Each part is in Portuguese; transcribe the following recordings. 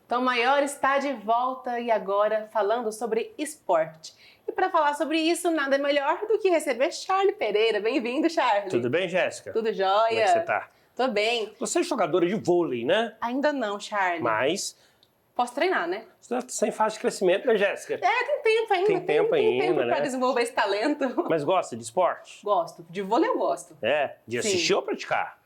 Tom Maior está de volta e agora falando sobre esporte. E para falar sobre isso, nada melhor do que receber Charlie Pereira. Bem-vindo, Charlie. Tudo bem, Jéssica? Tudo jóia? Como é que você tá? Tô bem. Você é jogadora de vôlei, né? Ainda não, Charlie. Mas posso treinar, né? você está em fase de crescimento, né, Jéssica? Tem tempo ainda. Tem tempo ainda, né? Para desenvolver esse talento. Mas gosta de esporte? Gosto. De vôlei eu gosto. De assistir ou praticar?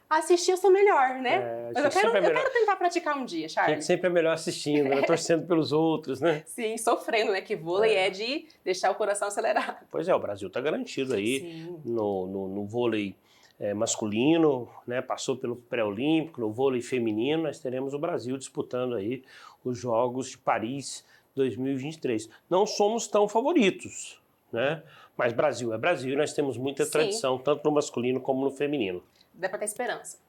Assistir eu sou melhor, né? Mas eu quero tentar praticar um dia, A Charlie. gente sempre é melhor assistindo, né? Torcendo pelos outros, né? Sim, sofrendo, né? Que vôlei é de deixar o coração acelerado. Pois é, o Brasil está garantido aí no vôlei masculino, né? Passou pelo pré-olímpico, no vôlei feminino, nós teremos o Brasil disputando aí os Jogos de Paris 2023. Não somos tão favoritos, né? Mas Brasil é Brasil e nós temos muita tradição, tanto no masculino como no feminino. Dá para ter esperança.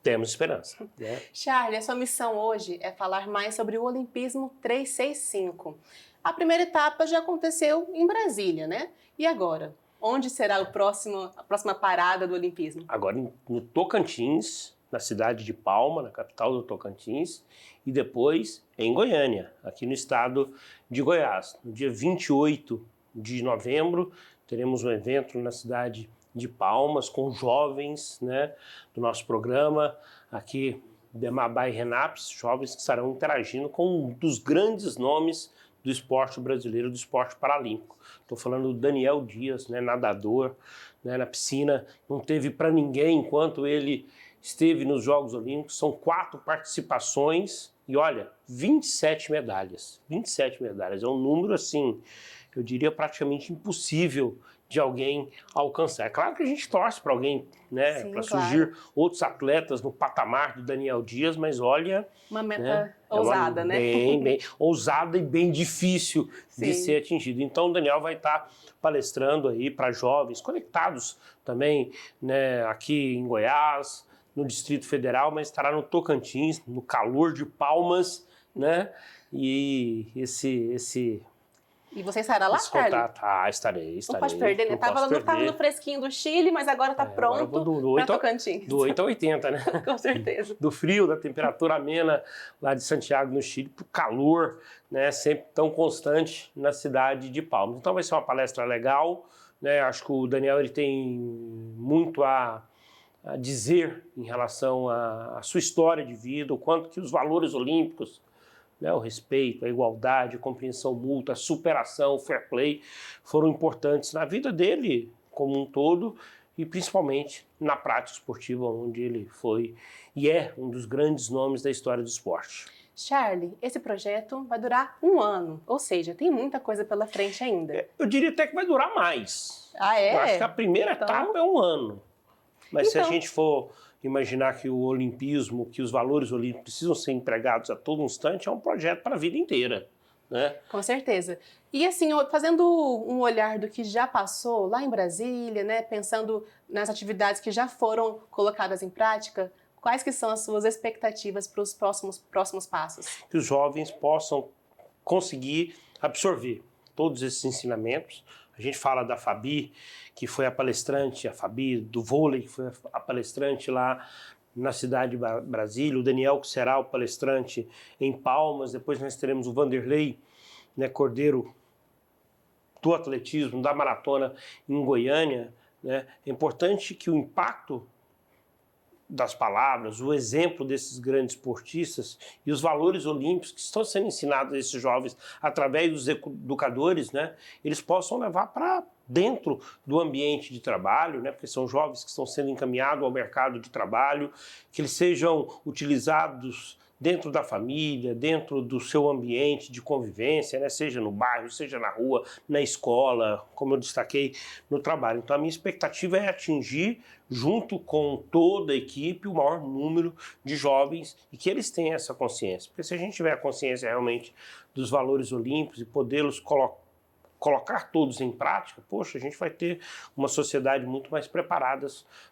Temos esperança. Né? Charlie, a sua missão hoje é falar mais sobre o Olimpismo 365. A primeira etapa já aconteceu em Brasília, né? E agora? Onde será a próxima parada do Olimpismo? Agora no Tocantins, na cidade de Palma, na capital do Tocantins, e depois em Goiânia, aqui no estado de Goiás. No dia 28 de novembro, teremos um evento na cidade de Palmas, com jovens, né, do nosso programa, aqui, Bemabai Renaps, jovens que estarão interagindo com um dos grandes nomes do esporte brasileiro, do esporte paralímpico. Estou falando do Daniel Dias, né, nadador, né, na piscina, não teve para ninguém enquanto ele esteve nos Jogos Olímpicos, são 4 participações e olha, 27 medalhas, 27 medalhas, é um número assim, eu diria praticamente impossível de alguém alcançar. É claro que a gente torce para alguém, né, para surgir outros atletas no patamar do Daniel Dias, mas olha... Uma meta ousada, né? Bem ousada e bem difícil de ser atingida. Então o Daniel vai estar palestrando aí para jovens, conectados também, né, aqui em Goiás, no Distrito Federal, mas estará no Tocantins, no calor de Palmas, né, e E você estará lá, Charlie? Estarei. Não pode perder, né? Tava no fresquinho do Chile, mas agora tá pronto para Tocantins. Do 8 ao 80, né? Com certeza. Do frio, da temperatura amena lá de Santiago, no Chile, pro calor, né? Sempre tão constante na cidade de Palmas. Então vai ser uma palestra legal, né? Acho que o Daniel ele tem muito a dizer em relação à sua história de vida, o quanto que os valores olímpicos, né, o respeito, a igualdade, a compreensão mútua, a superação, o fair play, foram importantes na vida dele como um todo e principalmente na prática esportiva, onde ele foi e é um dos grandes nomes da história do esporte. Charlie, esse projeto vai durar 1 ano, ou seja, tem muita coisa pela frente ainda. Eu diria até que vai durar mais. Ah, é? Eu acho que a primeira etapa é 1 ano. Mas se a gente for imaginar que o olimpismo, que os valores olímpicos precisam ser empregados a todo instante, é um projeto para a vida inteira, né? Com certeza. E assim, fazendo um olhar do que já passou lá em Brasília, né, pensando nas atividades que já foram colocadas em prática, quais que são as suas expectativas para os próximos passos? Que os jovens possam conseguir absorver todos esses ensinamentos. A gente fala da Fabi, que foi a palestrante, a Fabi do vôlei, que foi a palestrante lá na cidade de Brasília, o Daniel, que será o palestrante em Palmas, depois nós teremos o Vanderlei, né, Cordeiro, do atletismo, da maratona em Goiânia, né? É importante que o impacto das palavras, o exemplo desses grandes esportistas e os valores olímpicos que estão sendo ensinados a esses jovens através dos educadores, né, eles possam levar para dentro do ambiente de trabalho, né, porque são jovens que estão sendo encaminhados ao mercado de trabalho, que eles sejam utilizados dentro da família, dentro do seu ambiente de convivência, né? Seja no bairro, seja na rua, na escola, como eu destaquei, no trabalho. Então a minha expectativa é atingir, junto com toda a equipe, o maior número de jovens e que eles tenham essa consciência. Porque se a gente tiver a consciência realmente dos valores olímpicos e podê-los colocar todos em prática, poxa, a gente vai ter uma sociedade muito mais preparada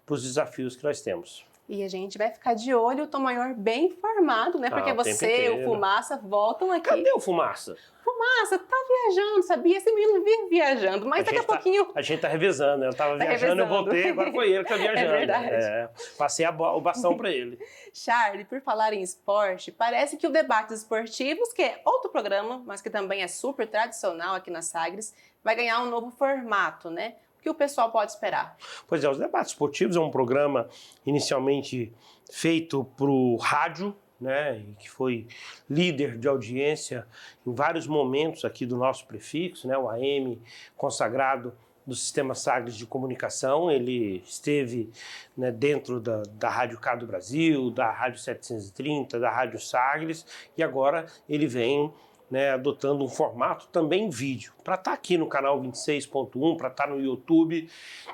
para os desafios que nós temos. E a gente vai ficar de olho, o Tom Maior bem informado, né? Porque você e o Fumaça voltam aqui. Cadê o Fumaça? Massa, tá viajando, sabia? Esse menino vive viajando, mas daqui a pouquinho... A gente tá revezando, né? Eu tava viajando, eu voltei, agora foi ele que tá viajando. É verdade. Passei o bastão para ele. Charlie, por falar em esporte, parece que o Debates Esportivos, que é outro programa, mas que também é super tradicional aqui na Sagres, vai ganhar um novo formato, né? O que o pessoal pode esperar? Pois é, os Debates Esportivos é um programa inicialmente feito pro rádio, né, e que foi líder de audiência em vários momentos aqui do nosso prefixo, né, o AM consagrado do Sistema Sagres de Comunicação. Ele esteve, né, dentro da Rádio K do Brasil, da Rádio 730, da Rádio Sagres, e agora ele vem, né, adotando um formato também em vídeo, para estar aqui no canal 26.1, para estar no YouTube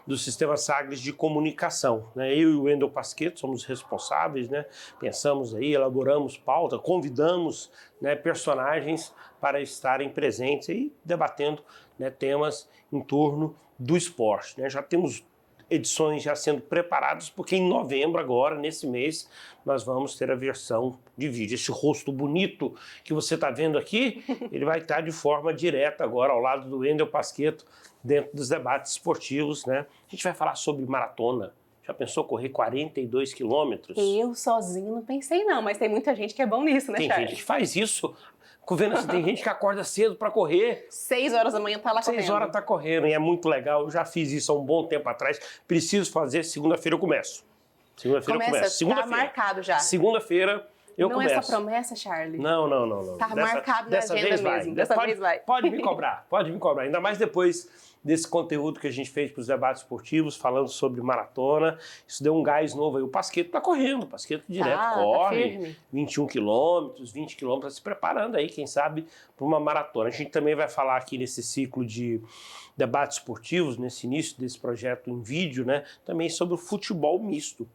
do Sistema Sagres de Comunicação. Né? Eu e o Wendel Pasquetto somos responsáveis, né? Pensamos aí, elaboramos pauta, convidamos, né, personagens para estarem presentes e debatendo, né, temas em torno do esporte. Né? Já temos edições já sendo preparadas, porque em novembro agora, nesse mês, nós vamos ter a versão de vídeo. Esse rosto bonito que você está vendo aqui, ele vai estar de forma direta agora ao lado do Wendel Pasquetto, dentro dos Debates Esportivos, né? A gente vai falar sobre maratona. Já pensou correr 42 quilômetros? Eu sozinho não pensei não, mas tem muita gente que é bom nisso, né, Tem Charlie? gente que faz isso. Tem gente que acorda cedo para correr. 6 horas da manhã tá lá correndo. 6 horas tá correndo e é muito legal. Eu já fiz isso há um bom tempo atrás. Preciso fazer, segunda-feira eu começo. Segunda-feira eu começo. Tá marcado já. Segunda-feira eu começo. Não é essa promessa, Charlie? Não. Tá marcado na agenda mesmo. Dessa vez vai. Pode me cobrar, pode me cobrar. Ainda mais depois desse conteúdo que a gente fez para os debates esportivos, falando sobre maratona. Isso deu um gás novo aí. O Pasquetto tá correndo, o Pasquetto direto corre. 21 quilômetros, 20 quilômetros, se preparando aí, quem sabe, para uma maratona. A gente também vai falar aqui nesse ciclo de debates esportivos, nesse início desse projeto em vídeo, né? Também sobre o futebol misto.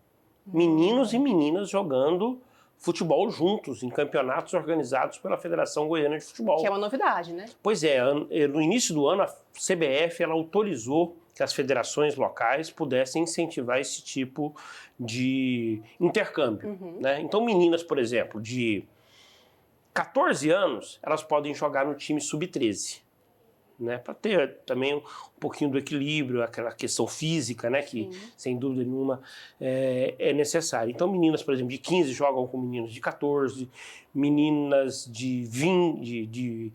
Meninos e meninas jogando futebol juntos, em campeonatos organizados pela Federação Goiana de Futebol. Que é uma novidade, né? Pois é, no início do ano a CBF ela autorizou que as federações locais pudessem incentivar esse tipo de intercâmbio. Né? Então meninas, por exemplo, de 14 anos, elas podem jogar no time sub-13. Né, para ter também um pouquinho do equilíbrio, aquela questão física, né, que sem dúvida nenhuma é necessária. Então meninas, por exemplo, de 15 jogam com meninos de 14, meninas de 20,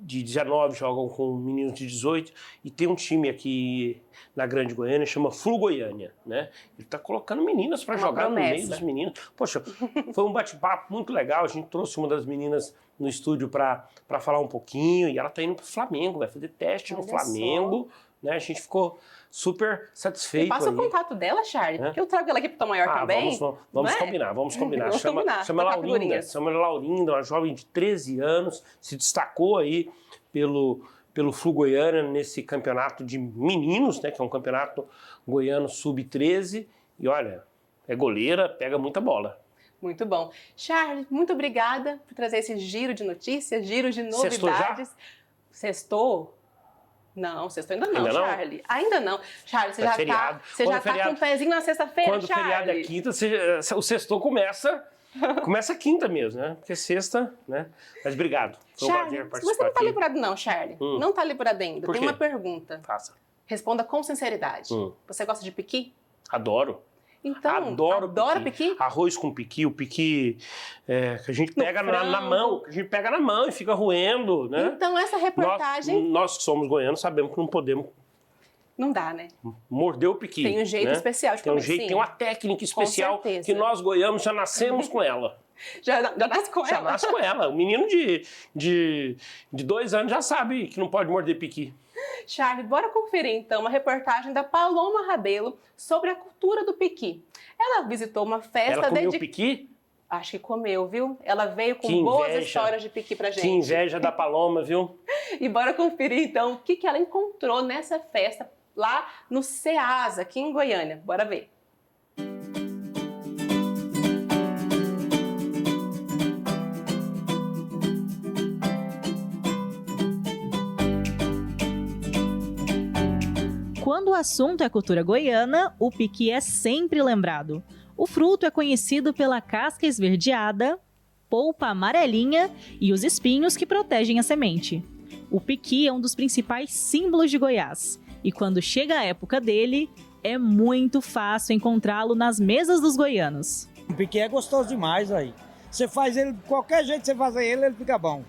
de 19 jogam com meninos de 18, e tem um time aqui na Grande Goiânia, chama Flu Goiânia, né? Ele está colocando meninas para jogar no meio dos meninos. Poxa, foi um bate-papo muito legal, a gente trouxe uma das meninas no estúdio para falar um pouquinho, e ela está indo para o Flamengo, vai fazer teste no Flamengo, né? A gente ficou super satisfeito. E passa o contato dela, Charlie, porque eu trago ela aqui para o Tom Maior também. Vamos combinar. Chama ela Laurinda, uma jovem de 13 anos, se destacou aí pelo Flu Goiânia nesse campeonato de meninos, né, que é um campeonato goiano sub-13, e olha, é goleira, pega muita bola. Muito bom. Charlie, muito obrigada por trazer esse giro de notícias, giro de novidades. Sextou já? Sextou? Não, sextou ainda não, ainda Charlie. Não? Ainda não. Charlie, você já tá com o pezinho na sexta-feira, Charlie? Quando o feriado é quinta, o sextou começa quinta mesmo, né? Porque sexta, né? Mas obrigado. Foi um prazer participar. Mas você não tá livrado não, Charlie. Não tá livrado ainda. Por quê? Tem uma pergunta. Faça. Responda com sinceridade. Você gosta de piqui? Adoro. Então, adora piqui? Arroz com piqui, o piqui que a gente pega na mão, e fica roendo, né? Então essa reportagem... Nós que somos goianos sabemos que não podemos... Não dá, né? Morder o piqui. Tem um jeito especial de comer, tem uma técnica especial que nós goianos já nascemos com ela. Já nasce com ela? Já nasce com ela. O menino de 2 anos já sabe que não pode morder piqui. Charlie, bora conferir então uma reportagem da Paloma Rabelo sobre a cultura do piqui. Ela visitou uma festa... Ela comeu piqui? Acho que comeu, viu? Ela veio com boas histórias de piqui pra gente. Que inveja da Paloma, viu? E bora conferir então o que ela encontrou nessa festa lá no Ceasa, aqui em Goiânia. Bora ver. Quando o assunto é cultura goiana, o piqui é sempre lembrado. O fruto é conhecido pela casca esverdeada, polpa amarelinha e os espinhos que protegem a semente. O piqui é um dos principais símbolos de Goiás. E quando chega a época dele, é muito fácil encontrá-lo nas mesas dos goianos. O piqui é gostoso demais aí. Você faz ele, qualquer jeito que você fazer ele fica bom.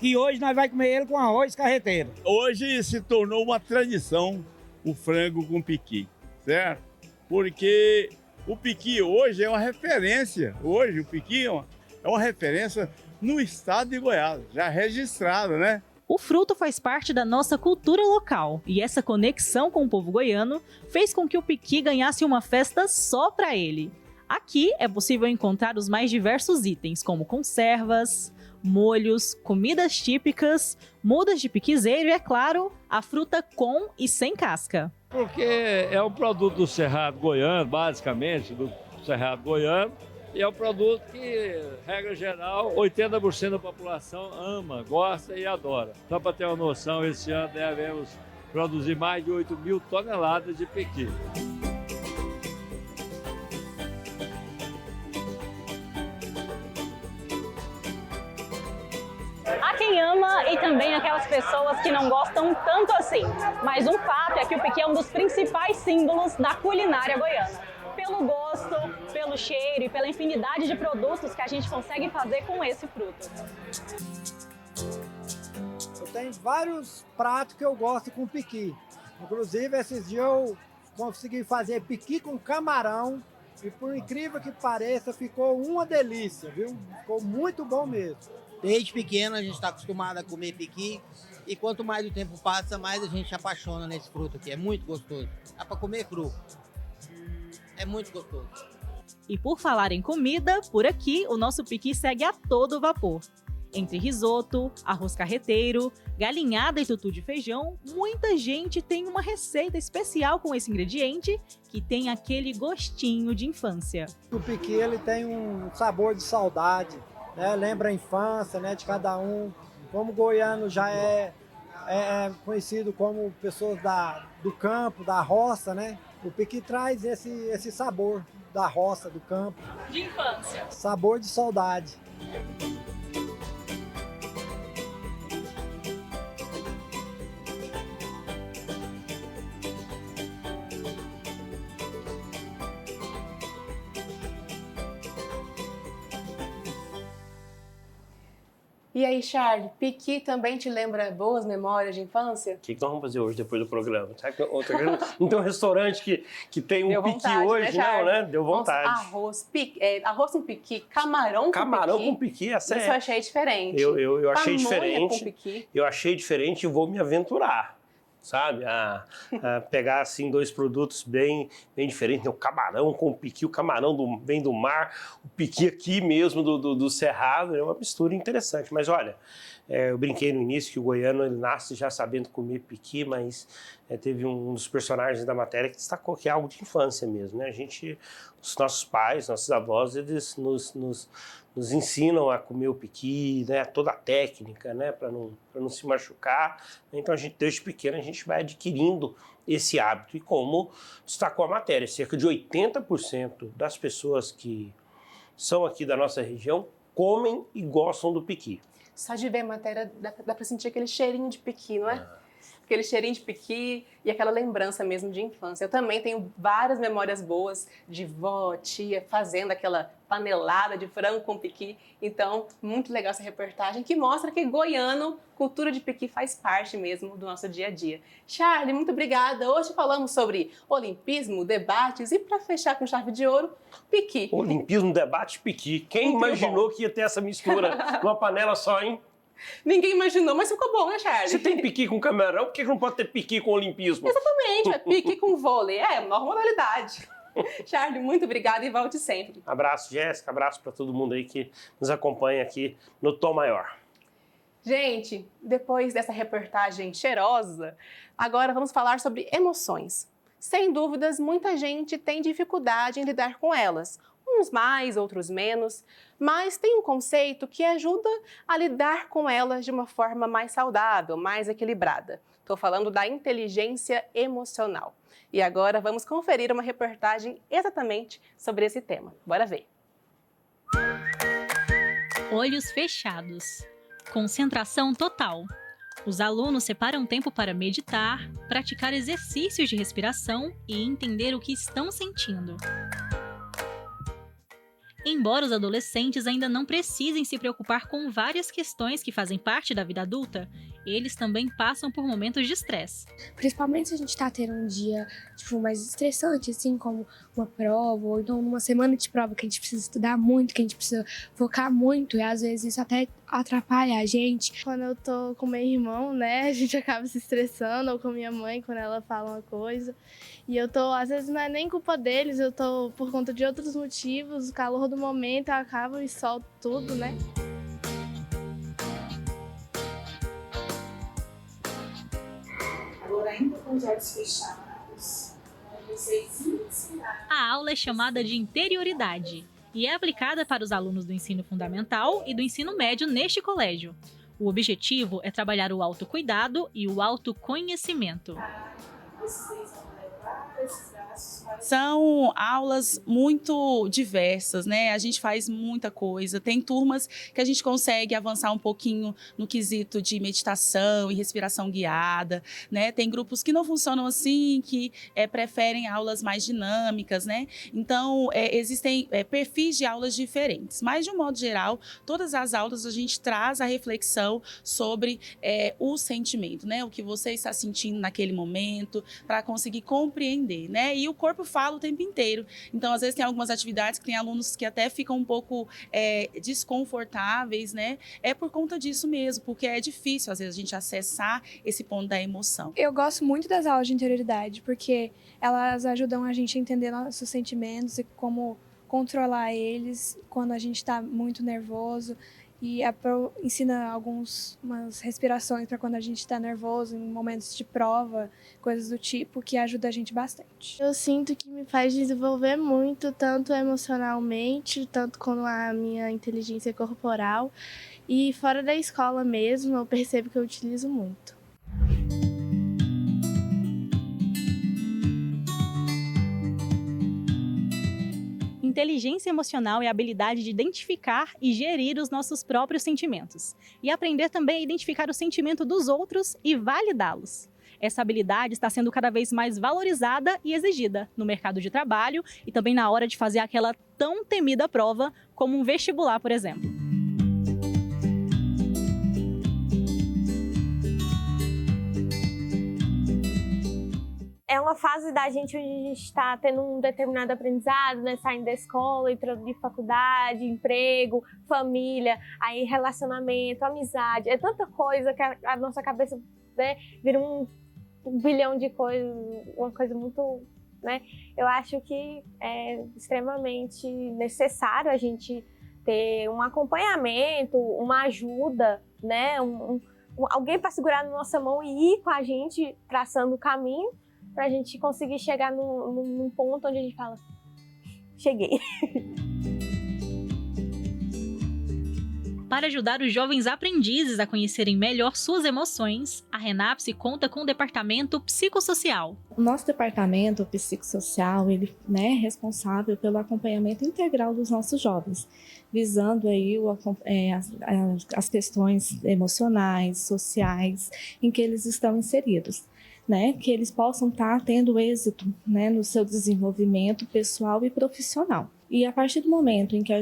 E hoje nós vamos comer ele com arroz carreteiro. Hoje se tornou uma tradição o frango com piqui, certo? Porque o piqui hoje é uma referência. Hoje o piqui é uma referência no estado de Goiás, já registrado, né? O fruto faz parte da nossa cultura local e essa conexão com o povo goiano fez com que o piqui ganhasse uma festa só para ele. Aqui é possível encontrar os mais diversos itens, como conservas, molhos, comidas típicas, mudas de piquizeiro e, é claro, a fruta com e sem casca. Porque é um produto do Cerrado Goiano, basicamente, do Cerrado Goiano, e é um produto que, regra geral, 80% da população ama, gosta e adora. Só para ter uma noção, esse ano devemos produzir mais de 8.000 toneladas de piqui. Há quem ama e também aquelas pessoas que não gostam tanto assim. Mas um fato é que o piqui é um dos principais símbolos da culinária goiana. Pelo gosto, pelo cheiro e pela infinidade de produtos que a gente consegue fazer com esse fruto. Eu tenho vários pratos que eu gosto com piqui. Inclusive, esses dias eu consegui fazer piqui com camarão. E por incrível que pareça, ficou uma delícia, viu? Ficou muito bom mesmo. Desde pequeno a gente está acostumado a comer piqui e quanto mais o tempo passa, mais a gente se apaixona nesse fruto aqui. É muito gostoso. Dá para comer cru. É muito gostoso. E por falar em comida, por aqui o nosso piqui segue a todo vapor. Entre risoto, arroz carreteiro, galinhada e tutu de feijão, muita gente tem uma receita especial com esse ingrediente que tem aquele gostinho de infância. O piqui ele tem um sabor de saudade, né? Lembra a infância, né, de cada um. Como o goiano já é conhecido como pessoas do campo, da roça, né? O piqui traz esse sabor da roça, do campo. De infância. Sabor de saudade. E aí, Charlie, piqui também te lembra boas memórias de infância? O que nós vamos fazer hoje depois do programa? Será que não tem um restaurante que tem um Deu piqui vontade, hoje? né, Charlie? Não, né? Deu vontade. Nossa, arroz com piqui, camarão com piqui, essa Isso eu achei diferente. Eu achei Pamonha diferente. com piqui. Eu achei diferente e vou me aventurar, sabe? A pegar assim dois produtos bem diferentes. O camarão com o piqui, o camarão vem do mar, o piqui aqui mesmo do Cerrado, é uma mistura interessante. Mas olha, eu brinquei no início que o goiano ele nasce já sabendo comer piqui, mas teve um dos personagens da matéria que destacou que é algo de infância mesmo, né? Os nossos pais, nossos avós, eles nos ensinam a comer o piqui, né? Toda a técnica, né? Para não se machucar. Então, desde pequeno, a gente vai adquirindo esse hábito. E como destacou a matéria, cerca de 80% das pessoas que são aqui da nossa região comem e gostam do piqui. Só de ver a matéria, dá pra sentir aquele cheirinho de piqui, não é? Aquele cheirinho de piqui e aquela lembrança mesmo de infância. Eu também tenho várias memórias boas de vó, tia, fazendo aquela panelada de frango com piqui. Então, muito legal essa reportagem que mostra que goiano, cultura de piqui faz parte mesmo do nosso dia a dia. Charlie, muito obrigada. Hoje falamos sobre olimpismo, debates e para fechar com chave de ouro, piqui. Olimpismo, debate, piqui. Quem imaginou que ia ter essa mistura numa panela só, hein? Ninguém imaginou, mas ficou bom, né, Charlie? Se tem piqui com camarão, por que não pode ter piqui com olimpismo? Exatamente, é piqui com vôlei. É, nova modalidade. Charlie, muito obrigada e volte sempre. Abraço, Jéssica. Abraço para todo mundo aí que nos acompanha aqui no Tom Maior. Gente, depois dessa reportagem cheirosa, agora vamos falar sobre emoções. Sem dúvidas, muita gente tem dificuldade em lidar com elas. Uns mais, outros menos, mas tem um conceito que ajuda a lidar com elas de uma forma mais saudável, mais equilibrada. Estou falando da inteligência emocional. E agora vamos conferir uma reportagem exatamente sobre esse tema. Bora ver. Olhos fechados. Concentração total. Os alunos separam tempo para meditar, praticar exercícios de respiração e entender o que estão sentindo. Embora os adolescentes ainda não precisem se preocupar com várias questões que fazem parte da vida adulta, eles também passam por momentos de estresse. Principalmente se a gente tá tendo um dia mais estressante, assim, como uma prova, ou então uma semana de prova que a gente precisa estudar muito, que a gente precisa focar muito, e às vezes isso até atrapalha a gente. Quando eu tô com meu irmão, né, a gente acaba se estressando, ou com minha mãe, quando ela fala uma coisa. E eu tô, às vezes não é nem culpa deles, eu tô por conta de outros motivos, o calor do momento, eu acabo e solto tudo, né. Agora, ainda com os olhos fechados, vocês ensinarem. A aula é chamada de interioridade e é aplicada para os alunos do ensino fundamental e do ensino médio neste colégio. O objetivo é trabalhar o autocuidado e o autoconhecimento. Vocês vão levar esses braços para... São aulas muito diversas, né? A gente faz muita coisa. Tem turmas que a gente consegue avançar um pouquinho no quesito de meditação e respiração guiada, né? Tem grupos que não funcionam assim, que preferem aulas mais dinâmicas, né? Então, existem perfis de aulas diferentes. Mas, de um modo geral, todas as aulas a gente traz a reflexão sobre o sentimento, né? O que você está sentindo naquele momento, para conseguir compreender, né? E o corpo fala o tempo inteiro. Então, às vezes, tem algumas atividades que tem alunos que até ficam um pouco desconfortáveis, né? É por conta disso mesmo, porque é difícil, às vezes, a gente acessar esse ponto da emoção. Eu gosto muito das aulas de interioridade, porque elas ajudam a gente a entender nossos sentimentos e como controlar eles quando a gente está muito nervoso. E ensina umas respirações para quando a gente está nervoso, em momentos de prova, coisas do tipo, que ajuda a gente bastante. Eu sinto que me faz desenvolver muito, tanto emocionalmente, tanto com a minha inteligência corporal. E fora da escola mesmo, eu percebo que eu utilizo muito. Inteligência emocional é a habilidade de identificar e gerir os nossos próprios sentimentos. E aprender também a identificar o sentimento dos outros e validá-los. Essa habilidade está sendo cada vez mais valorizada e exigida no mercado de trabalho e também na hora de fazer aquela tão temida prova como um vestibular, por exemplo. É uma fase da gente onde a gente está tendo um determinado aprendizado, né? Saindo da escola, entrando de faculdade, emprego, família, aí relacionamento, amizade. É tanta coisa que a nossa cabeça, né, vira um bilhão de coisas, uma coisa muito, né? Eu acho que é extremamente necessário a gente ter um acompanhamento, uma ajuda, né? Alguém para segurar na nossa mão e ir com a gente traçando o caminho, para a gente conseguir chegar num ponto onde a gente fala, cheguei. Para ajudar os jovens aprendizes a conhecerem melhor suas emoções, a RENAPSE conta com o departamento psicossocial. O nosso departamento psicossocial, ele, né, é responsável pelo acompanhamento integral dos nossos jovens, visando aí as questões emocionais, sociais, em que eles estão inseridos. Né, que eles possam estar tendo êxito, né, no seu desenvolvimento pessoal e profissional. E a partir do momento em que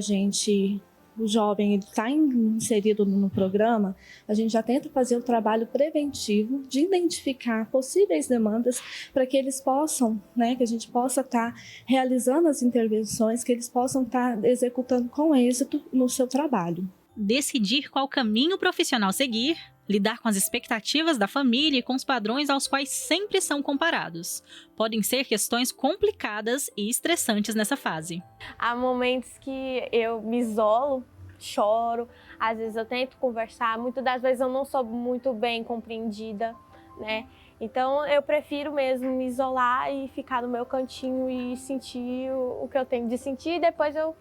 o jovem está inserido no programa, a gente já tenta fazer o trabalho preventivo de identificar possíveis demandas para que eles possam, né, que a gente possa estar realizando as intervenções, que eles possam estar executando com êxito no seu trabalho. Decidir qual caminho profissional seguir, lidar com as expectativas da família e com os padrões aos quais sempre são comparados. Podem ser questões complicadas e estressantes nessa fase. Há momentos que eu me isolo, choro, às vezes eu tento conversar, muitas das vezes eu não sou muito bem compreendida, né? Então eu prefiro mesmo me isolar e ficar no meu cantinho e sentir o que eu tenho de sentir, e depois eu,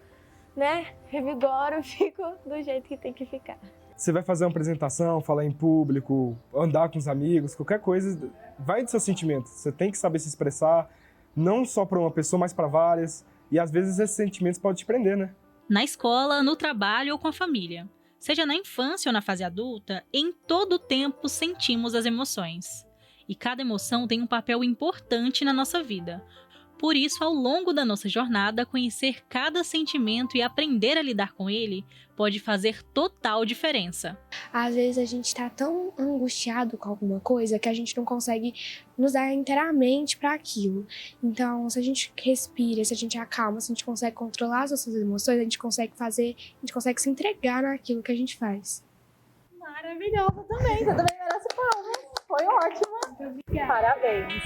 né, revigoro e fico do jeito que tem que ficar. Você vai fazer uma apresentação, falar em público, andar com os amigos, qualquer coisa, vai dos seus sentimentos. Você tem que saber se expressar, não só para uma pessoa, mas para várias. E às vezes esses sentimentos podem te prender, né? Na escola, no trabalho ou com a família. Seja na infância ou na fase adulta, em todo o tempo sentimos as emoções. E cada emoção tem um papel importante na nossa vida. Por isso, ao longo da nossa jornada, conhecer cada sentimento e aprender a lidar com ele pode fazer total diferença. Às vezes a gente está tão angustiado com alguma coisa que a gente não consegue nos dar inteiramente para aquilo. Então, se a gente respira, se a gente acalma, se a gente consegue controlar as nossas emoções, a gente consegue se entregar naquilo que a gente faz. Maravilhosa também, você também merece palmas. Foi ótima. Parabéns.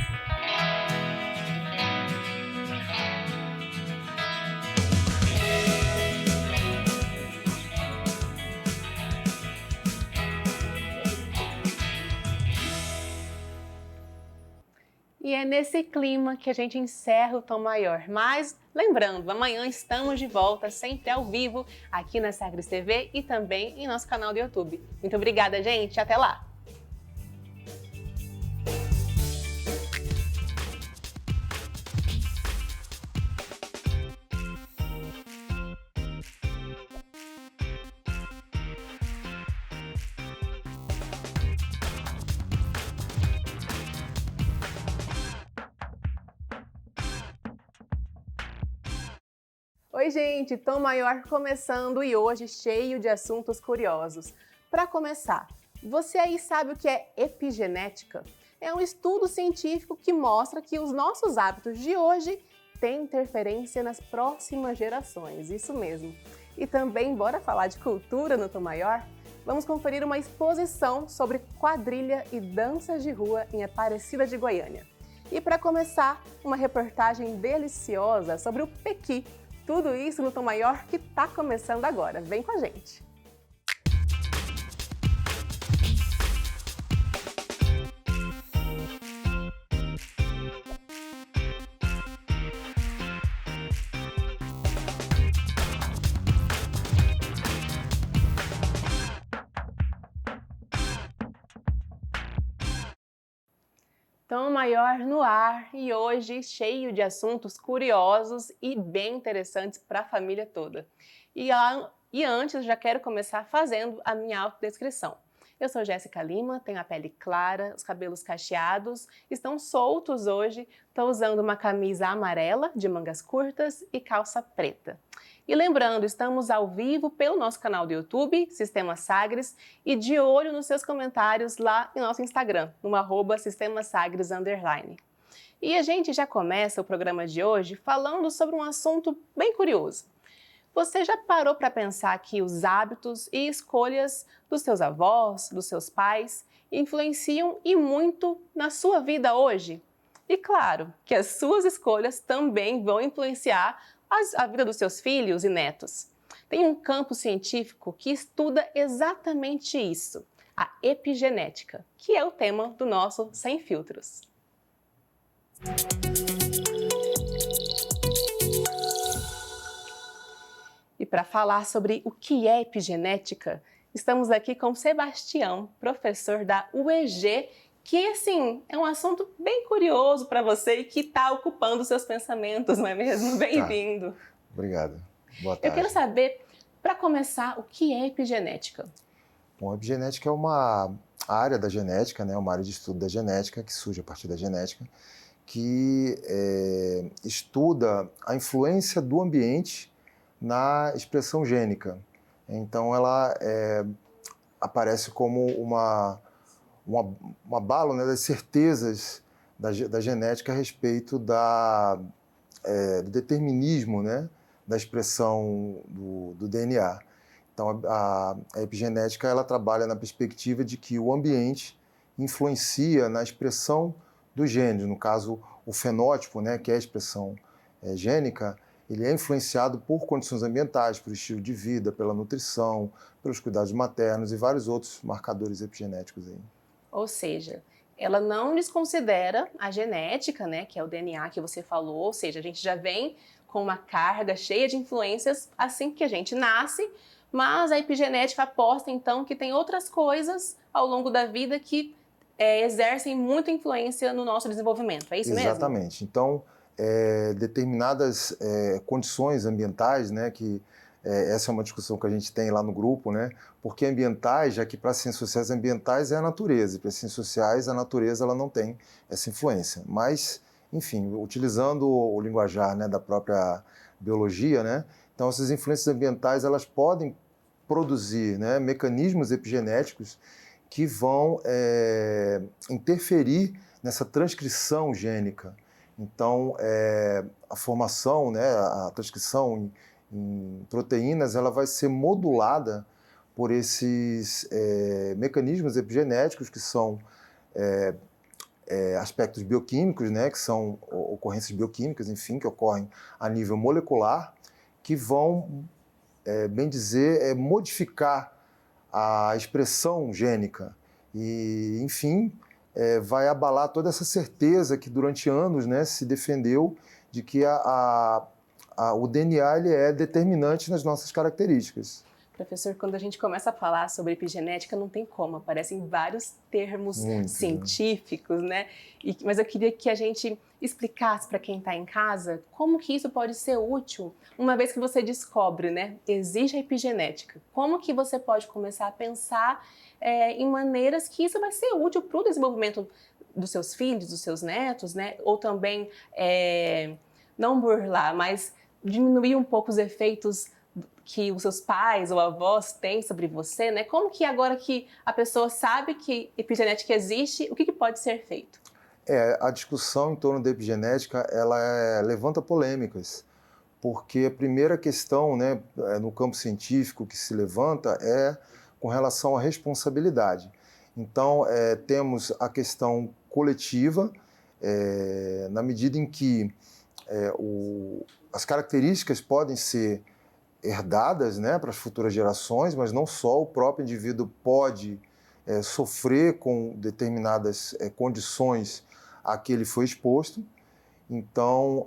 E é nesse clima que a gente encerra o Tom Maior. Mas, lembrando, amanhã estamos de volta, sempre ao vivo, aqui na Sagres TV e também em nosso canal do YouTube. Muito obrigada, gente. Até lá! Oi, gente! Tom Maior começando e hoje cheio de assuntos curiosos. Para começar, você aí sabe o que é epigenética? É um estudo científico que mostra que os nossos hábitos de hoje têm interferência nas próximas gerações, isso mesmo. E também, bora falar de cultura no Tom Maior? Vamos conferir uma exposição sobre quadrilha e danças de rua em Aparecida de Goiânia. E para começar, uma reportagem deliciosa sobre o Pequi. Tudo isso no Tom Maior que está começando agora. Vem com a gente! Tom Maior no ar e hoje cheio de assuntos curiosos e bem interessantes para a família toda. E antes, já quero começar fazendo a minha autodescrição. Eu sou Jéssica Lima, tenho a pele clara, os cabelos cacheados, estão soltos hoje, estou usando uma camisa amarela de mangas curtas e calça preta. E lembrando, estamos ao vivo pelo nosso canal do YouTube, Sistema Sagres, e de olho nos seus comentários lá em nosso Instagram, no @sistemasagres_. E a gente já começa o programa de hoje falando sobre um assunto bem curioso. Você já parou para pensar que os hábitos e escolhas dos seus avós, dos seus pais, influenciam e muito na sua vida hoje? E claro, que as suas escolhas também vão influenciar a vida dos seus filhos e netos. Tem um campo científico que estuda exatamente isso, a epigenética, que é o tema do nosso Sem Filtros. E para falar sobre o que é epigenética, estamos aqui com Sebastião, professor da UEG, que, assim, é um assunto bem curioso para você e que está ocupando seus pensamentos, não é mesmo? Bem-vindo. Tá. Obrigado. Boa tarde. Eu quero saber, para começar, o que é epigenética? Bom, a epigenética é uma área da genética, né? Uma área de estudo da genética, que surge a partir da genética, que estuda a influência do ambiente na expressão gênica. Então, ela aparece como um abalo, né, das certezas da genética a respeito do determinismo, né, da expressão do DNA. Então, a epigenética ela trabalha na perspectiva de que o ambiente influencia na expressão dos genes. No caso, o fenótipo, né, que é a expressão gênica, ele é influenciado por condições ambientais, pelo estilo de vida, pela nutrição, pelos cuidados maternos e vários outros marcadores epigenéticos aí. Ou seja, ela não desconsidera a genética, né, que é o DNA que você falou, ou seja, a gente já vem com uma carga cheia de influências assim que a gente nasce, mas a epigenética aposta então que tem outras coisas ao longo da vida que exercem muita influência no nosso desenvolvimento, é isso mesmo? Exatamente. Então, determinadas condições ambientais, né, que essa é uma discussão que a gente tem lá no grupo, né? Porque ambientais, já que para as ciências sociais ambientais é a natureza, e para as ciências sociais a natureza ela não tem essa influência. Mas, enfim, utilizando o linguajar, né, da própria biologia, né? Então essas influências ambientais elas podem produzir, né, mecanismos epigenéticos que vão interferir nessa transcrição gênica. Então, a formação, né, a transcrição em proteínas, ela vai ser modulada por esses mecanismos epigenéticos, que são aspectos bioquímicos, né, que são ocorrências bioquímicas, enfim, que ocorrem a nível molecular, que vão, bem dizer, modificar a expressão gênica. E, enfim, vai abalar toda essa certeza que durante anos, né, se defendeu de que o DNA ele é determinante nas nossas características. Professor, quando a gente começa a falar sobre epigenética, não tem como, aparecem vários termos científicos, né? Mas eu queria que a gente explicasse para quem está em casa como que isso pode ser útil, uma vez que você descobre, né? Existe a epigenética. Como que você pode começar a pensar em maneiras que isso vai ser útil para o desenvolvimento dos seus filhos, dos seus netos, né? Ou também, não burlar, mas diminuir um pouco os efeitos que os seus pais ou avós têm sobre você, né? Como que agora que a pessoa sabe que epigenética existe, o que pode ser feito? A discussão em torno da epigenética, ela levanta polêmicas, porque a primeira questão, né, no campo científico que se levanta é com relação à responsabilidade. Então, temos a questão coletiva, na medida em que as características podem ser herdadas, né, para as futuras gerações, mas não só o próprio indivíduo pode sofrer com determinadas condições a que ele foi exposto. Então,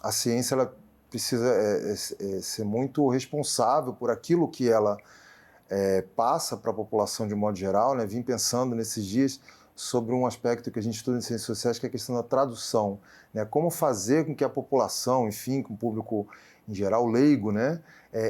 a ciência ela precisa ser muito responsável por aquilo que ela passa para a população de modo geral, né? Vim pensando nesses dias sobre um aspecto que a gente estuda em ciências sociais, que é a questão da tradução, né? Como fazer com que a população, enfim, com o público em geral, leigo, né,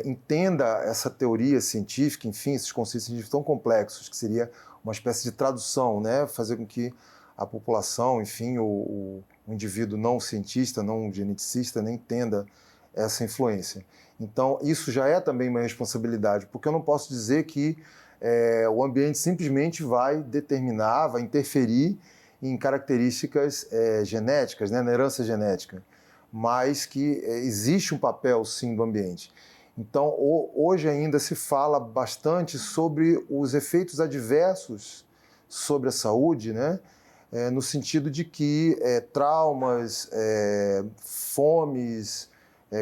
entenda essa teoria científica, enfim, esses conceitos científicos tão complexos, que seria uma espécie de tradução, né, fazer com que a população, enfim, o indivíduo não cientista, não geneticista, nem entenda essa influência. Então, isso já é também uma responsabilidade, porque eu não posso dizer que o ambiente simplesmente vai determinar, vai interferir em características genéticas, né, na herança genética, mas que existe um papel, sim, do ambiente. Então, hoje ainda se fala bastante sobre os efeitos adversos sobre a saúde, né? No sentido de que traumas, fomes,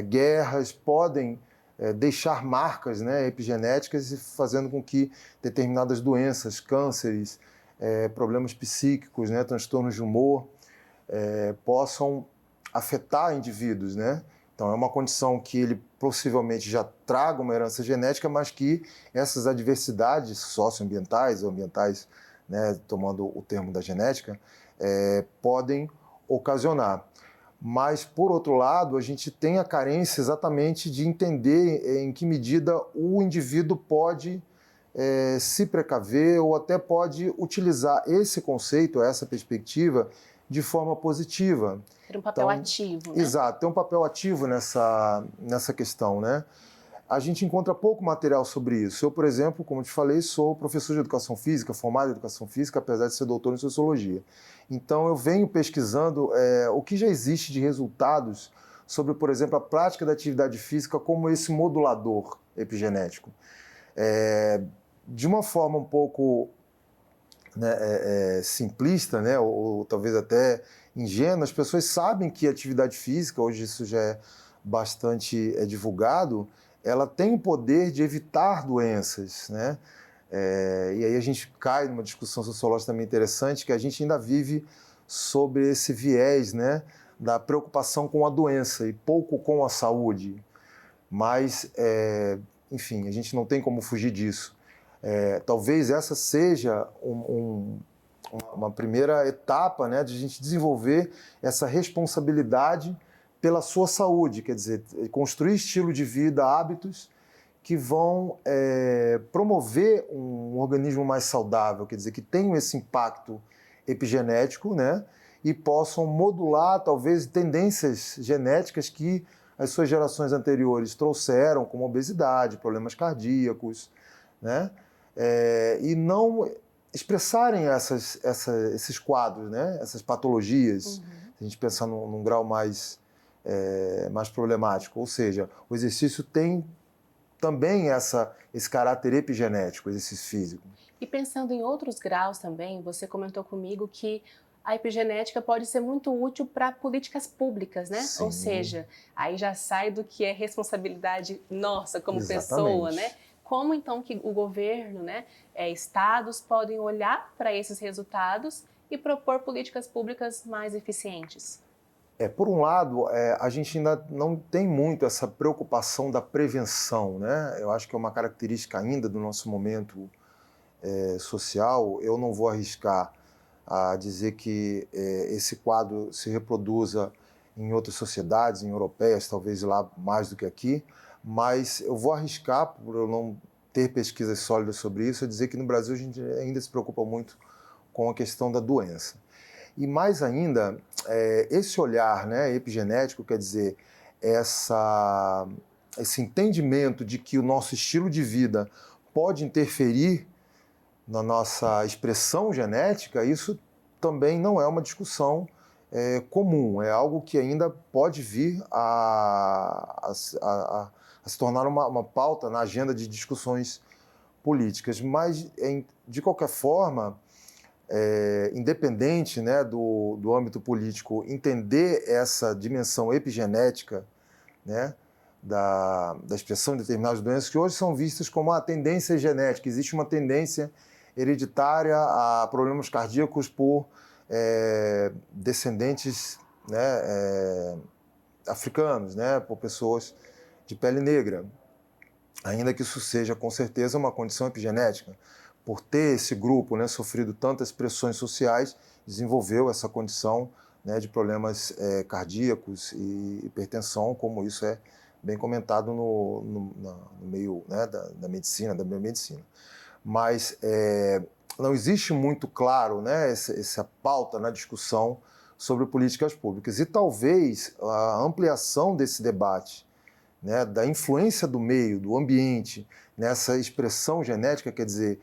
guerras podem deixar marcas, né, epigenéticas, e fazendo com que determinadas doenças, cânceres, problemas psíquicos, né, transtornos de humor, possam afetar indivíduos, né? Então, é uma condição que ele possivelmente já traga uma herança genética, mas que essas adversidades socioambientais ou ambientais, né, tomando o termo da genética, podem ocasionar. Mas, por outro lado, a gente tem a carência exatamente de entender em que medida o indivíduo pode se precaver ou até pode utilizar esse conceito, essa perspectiva, de forma positiva. Ter um papel ativo, né? Exato, ter um papel ativo nessa questão, né? A gente encontra pouco material sobre isso. Eu, por exemplo, como eu te falei, sou professor de educação física, formado em educação física, apesar de ser doutor em sociologia. Então, eu venho pesquisando o que já existe de resultados sobre, por exemplo, a prática da atividade física como esse modulador epigenético. De uma forma um pouco, né, simplista, né, ou talvez até ingênua, as pessoas sabem que a atividade física, hoje isso já é bastante divulgado, ela tem o poder de evitar doenças, né? E aí a gente cai numa discussão sociológica também interessante, que a gente ainda vive sobre esse viés, né, da preocupação com a doença e pouco com a saúde. Mas, enfim, a gente não tem como fugir disso. Talvez essa seja uma primeira etapa, né, de a gente desenvolver essa responsabilidade pela sua saúde, quer dizer, construir estilo de vida, hábitos que vão promover um organismo mais saudável, quer dizer, que tenham esse impacto epigenético, né? E possam modular, talvez, tendências genéticas que as suas gerações anteriores trouxeram, como obesidade, problemas cardíacos, né? E não expressarem esses quadros, né? Essas patologias, se a gente pensar num grau mais problemático. Ou seja, o exercício tem também esse caráter epigenético, exercício físico. E pensando em outros graus também, você comentou comigo que a epigenética pode ser muito útil para políticas públicas, né? Sim. Ou seja, aí já sai do que é responsabilidade nossa como Exatamente. pessoa, né? Como então que o governo, né, estados podem olhar para esses resultados e propor políticas públicas mais eficientes? Por um lado, a gente ainda não tem muito essa preocupação da prevenção, né? Eu acho que é uma característica ainda do nosso momento social. Eu não vou arriscar a dizer que esse quadro se reproduza em outras sociedades, em europeias, talvez lá mais do que aqui, mas eu vou arriscar, por eu não ter pesquisas sólidas sobre isso, a dizer que no Brasil a gente ainda se preocupa muito com a questão da doença. E mais ainda, esse olhar, né, epigenético, quer dizer, esse entendimento de que o nosso estilo de vida pode interferir na nossa expressão genética, isso também não é uma discussão comum, é algo que ainda pode vir a se tornar uma pauta na agenda de discussões políticas. Mas, de qualquer forma, independente, né, do âmbito político, entender essa dimensão epigenética, né, da expressão de determinadas doenças, que hoje são vistas como a tendência genética. Existe uma tendência hereditária a problemas cardíacos por descendentes, né, africanos, né, por pessoas de pele negra. Ainda que isso seja, com certeza, uma condição epigenética. Por ter esse grupo, né, sofrido tantas pressões sociais, desenvolveu essa condição, né, de problemas cardíacos e hipertensão, como isso é bem comentado no meio, né, da medicina, da biomedicina. Mas não existe muito claro, né, essa pauta na discussão sobre políticas públicas. E talvez a ampliação desse debate, né, da influência do meio, do ambiente, nessa expressão genética, quer dizer,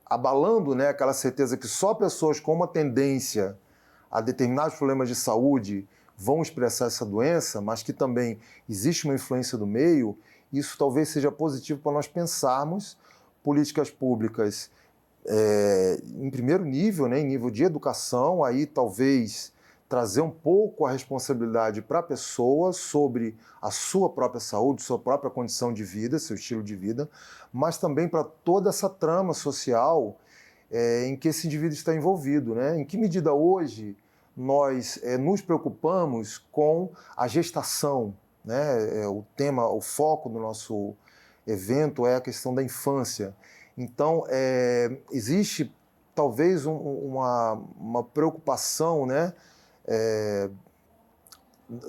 abalando, né, aquela certeza que só pessoas com uma tendência a determinados problemas de saúde vão expressar essa doença, mas que também existe uma influência do meio, isso talvez seja positivo para nós pensarmos políticas públicas em primeiro nível, né, em nível de educação, aí talvez trazer um pouco a responsabilidade para a pessoa sobre a sua própria saúde, sua própria condição de vida, seu estilo de vida, mas também para toda essa trama social em que esse indivíduo está envolvido, né? Em que medida hoje nós nos preocupamos com a gestação, né? O tema, o foco do nosso evento é a questão da infância. Então, existe talvez uma preocupação, né?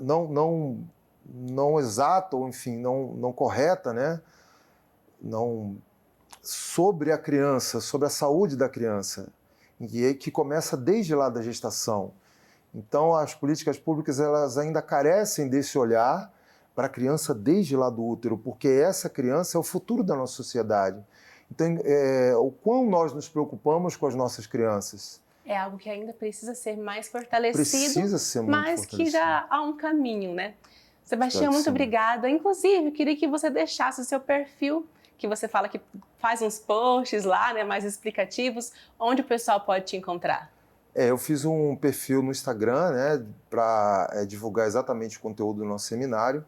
Não exata, ou enfim, não correta, né? Sobre a criança, sobre a saúde da criança, que começa desde lá da gestação. Então, as políticas públicas elas ainda carecem desse olhar para a criança desde lá do útero, porque essa criança é o futuro da nossa sociedade. Então, o quão nós nos preocupamos com as nossas crianças. É algo que ainda precisa ser mais fortalecido, Precisa ser muito mas fortalecido. que já há um caminho, né? Sebastião, muito obrigada. Inclusive, queria que você deixasse o seu perfil, que você fala que faz uns posts lá, né, mais explicativos, onde o pessoal pode te encontrar. Eu fiz um perfil no Instagram, né, para divulgar exatamente o conteúdo do nosso seminário,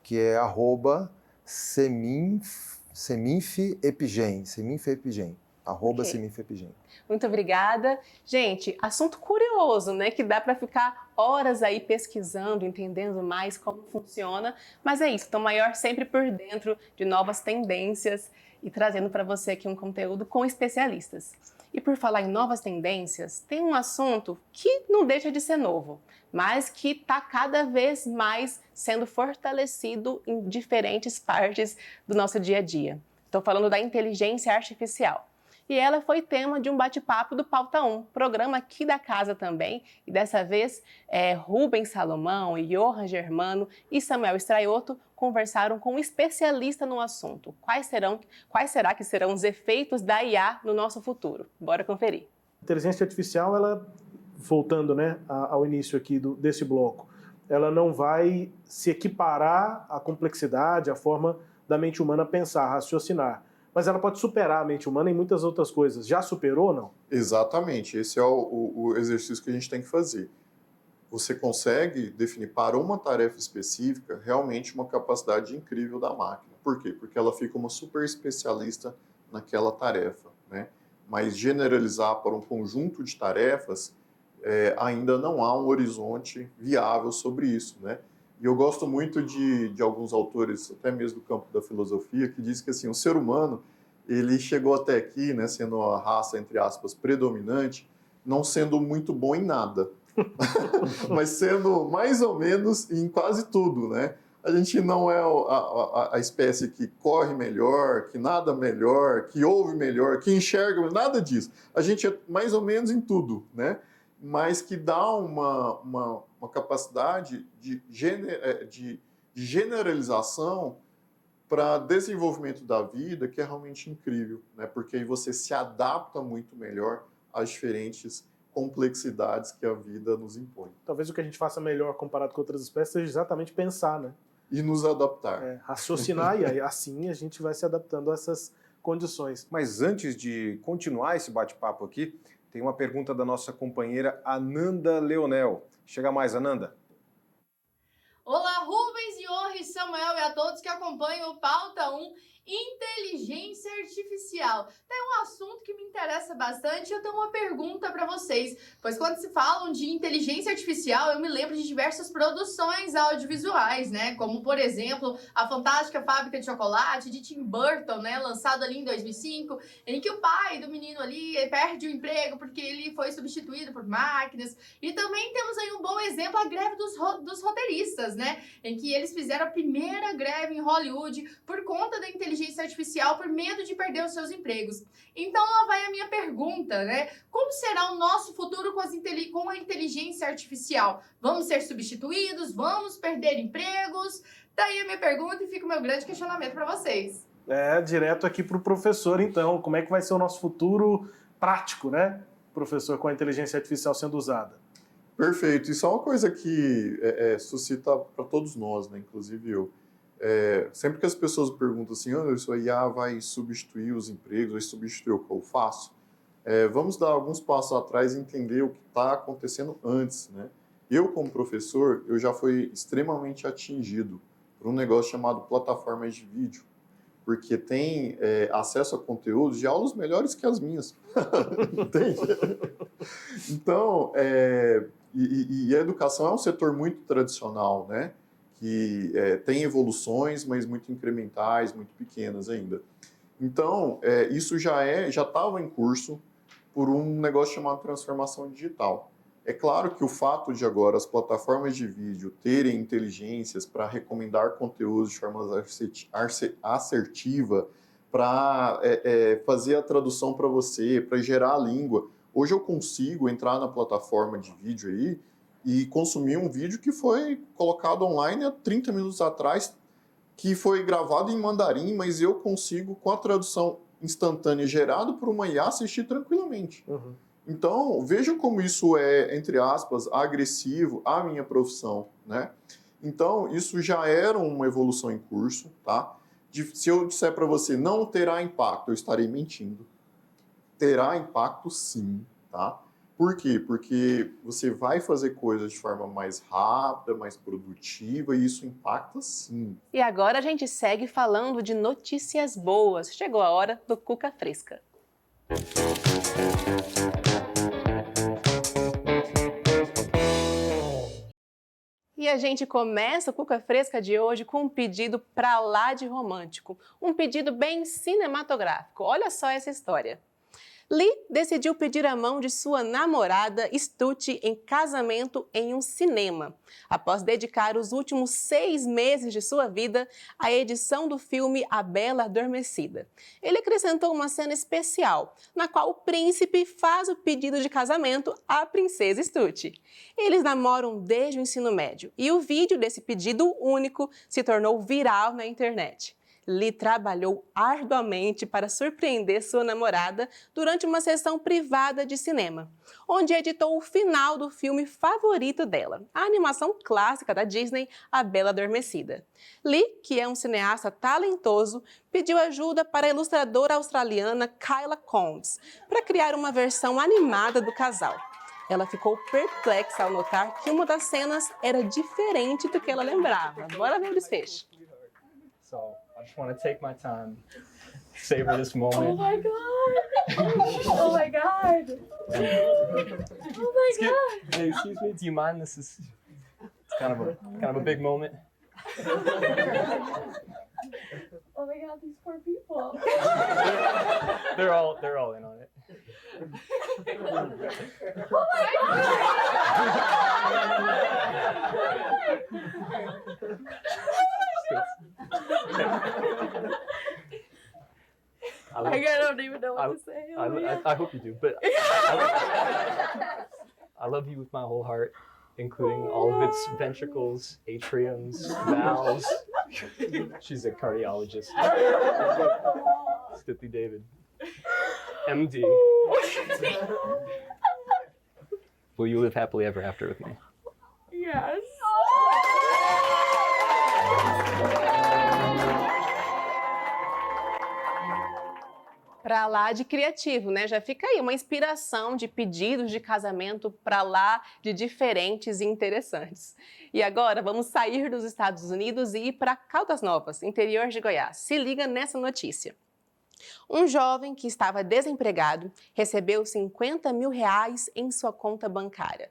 que é @seminfepigen, @seminfepigen. Muito obrigada. Gente, assunto curioso, né? Que dá para ficar horas aí pesquisando, entendendo mais como funciona. Mas é isso, Tom Maior sempre por dentro de novas tendências e trazendo para você aqui um conteúdo com especialistas. E por falar em novas tendências, tem um assunto que não deixa de ser novo, mas que está cada vez mais sendo fortalecido em diferentes partes do nosso dia a dia. Estou falando da inteligência artificial. E ela foi tema de um bate-papo do Pauta 1, programa aqui da casa também. E dessa vez, Rubens Salomão, Johan Germano e Samuel Straioto conversaram com um especialista no assunto. Quais será que serão os efeitos da IA no nosso futuro? Bora conferir. A inteligência artificial, ela, voltando, né, ao início aqui desse bloco, ela não vai se equiparar à complexidade, à forma da mente humana pensar, raciocinar. Mas ela pode superar a mente humana em muitas outras coisas. Já superou ou não? Exatamente. Esse é o exercício que a gente tem que fazer. Você consegue definir para uma tarefa específica realmente uma capacidade incrível da máquina. Por quê? Porque ela fica uma super especialista naquela tarefa, né? Mas generalizar para um conjunto de tarefas, ainda não há um horizonte viável sobre isso, né? E eu gosto muito de alguns autores, até mesmo do campo da filosofia, que diz que assim, o ser humano ele chegou até aqui, né, sendo a raça, entre aspas, predominante, não sendo muito bom em nada, mas sendo mais ou menos em quase tudo, né? A gente não é a espécie que corre melhor, que nada melhor, que ouve melhor, que enxerga, nada disso. A gente é mais ou menos em tudo, né? Mas que dá uma capacidade de generalização para desenvolvimento da vida que é realmente incrível, né? Porque aí você se adapta muito melhor às diferentes complexidades que a vida nos impõe. Talvez o que a gente faça melhor comparado com outras espécies seja exatamente pensar, né? E nos adaptar. Raciocinar, e aí, assim a gente vai se adaptando a essas condições. Mas antes de continuar esse bate-papo aqui, tem uma pergunta da nossa companheira Ananda Leonel. Chega mais, Ananda. Olá, Rubens, Johan e Samuel e a todos que acompanham o Pauta 1, inteligência artificial. Tem um assunto que me interessa bastante e eu tenho uma pergunta para vocês, pois quando se falam de inteligência artificial, eu me lembro de diversas produções audiovisuais, né? Como, por exemplo, A Fantástica Fábrica de Chocolate, de Tim Burton, né? Lançado ali em 2005, em que o pai do menino ali perde o emprego porque ele foi substituído por máquinas. E também temos aí um bom exemplo, a greve dos roteiristas, né? Em que eles fizeram a primeira greve em Hollywood por conta da inteligência artificial, por medo de perder os seus empregos. Então lá vai a minha pergunta, né? Como será o nosso futuro com a inteligência artificial? Vamos ser substituídos? Vamos perder empregos? Daí a minha pergunta e fica o meu grande questionamento para vocês. Direto aqui para o professor, então. Como é que vai ser o nosso futuro prático, né, professor, com a inteligência artificial sendo usada? Perfeito. Isso é uma coisa que suscita para todos nós, né? Inclusive eu. Sempre que as pessoas me perguntam assim, Anderson, a IA vai substituir os empregos, vai substituir o que eu faço? Vamos dar alguns passos atrás e entender o que está acontecendo antes, né? Eu, como professor, eu já fui extremamente atingido por um negócio chamado plataformas de vídeo, porque tem acesso a conteúdos de aulas melhores que as minhas. Entende? Então, e a educação é um setor muito tradicional, né? Que tem evoluções, mas muito incrementais, muito pequenas ainda. Então, isso já estava em curso por um negócio chamado transformação digital. É claro que o fato de agora as plataformas de vídeo terem inteligências para recomendar conteúdos de forma assertiva, para fazer a tradução para você, para gerar a língua. Hoje eu consigo entrar na plataforma de vídeo aí e consumir um vídeo que foi colocado online há 30 minutos atrás, que foi gravado em mandarim, mas eu consigo, com a tradução instantânea gerada por uma IA, assistir tranquilamente. Uhum. Então, vejam como isso é, entre aspas, agressivo à minha profissão, né? Então, isso já era uma evolução em curso, tá? Se eu disser para você, não terá impacto, eu estarei mentindo. Terá impacto sim, tá? Por quê? Porque você vai fazer coisas de forma mais rápida, mais produtiva, e isso impacta sim. E agora a gente segue falando de notícias boas. Chegou a hora do Cuca Fresca. E a gente começa o Cuca Fresca de hoje com um pedido pra lá de romântico. Um pedido bem cinematográfico. Olha só essa história. Lee decidiu pedir a mão de sua namorada Stuti em casamento em um cinema, após dedicar os últimos 6 meses de sua vida à edição do filme A Bela Adormecida. Ele acrescentou uma cena especial, na qual o príncipe faz o pedido de casamento à princesa Stuti. Eles namoram desde o ensino médio e o vídeo desse pedido único se tornou viral na internet. Lee trabalhou arduamente para surpreender sua namorada durante uma sessão privada de cinema, onde editou o final do filme favorito dela, a animação clássica da Disney, A Bela Adormecida. Lee, que é um cineasta talentoso, pediu ajuda para a ilustradora australiana Kyla Combs para criar uma versão animada do casal. Ela ficou perplexa ao notar que uma das cenas era diferente do que ela lembrava. Bora ver o desfecho. So I just want to take my time, savor this moment. Oh my god! Oh my god! Oh my god! Hey, excuse me, do you mind? This is it's kind of a big moment. Oh my god, these poor people. They're all in on it. Oh my I don't even know what to say. I hope you do, but I love you with my whole heart, including all of its ventricles, atriums, valves. She's a cardiologist. Stippy David, MD. Will you live happily ever after with me? Yes. Pra lá de criativo, né? Já fica aí uma inspiração de pedidos de casamento pra lá de diferentes e interessantes. E agora vamos sair dos Estados Unidos e ir para Caldas Novas, interior de Goiás. Se liga nessa notícia. Um jovem que estava desempregado recebeu R$50 mil em sua conta bancária.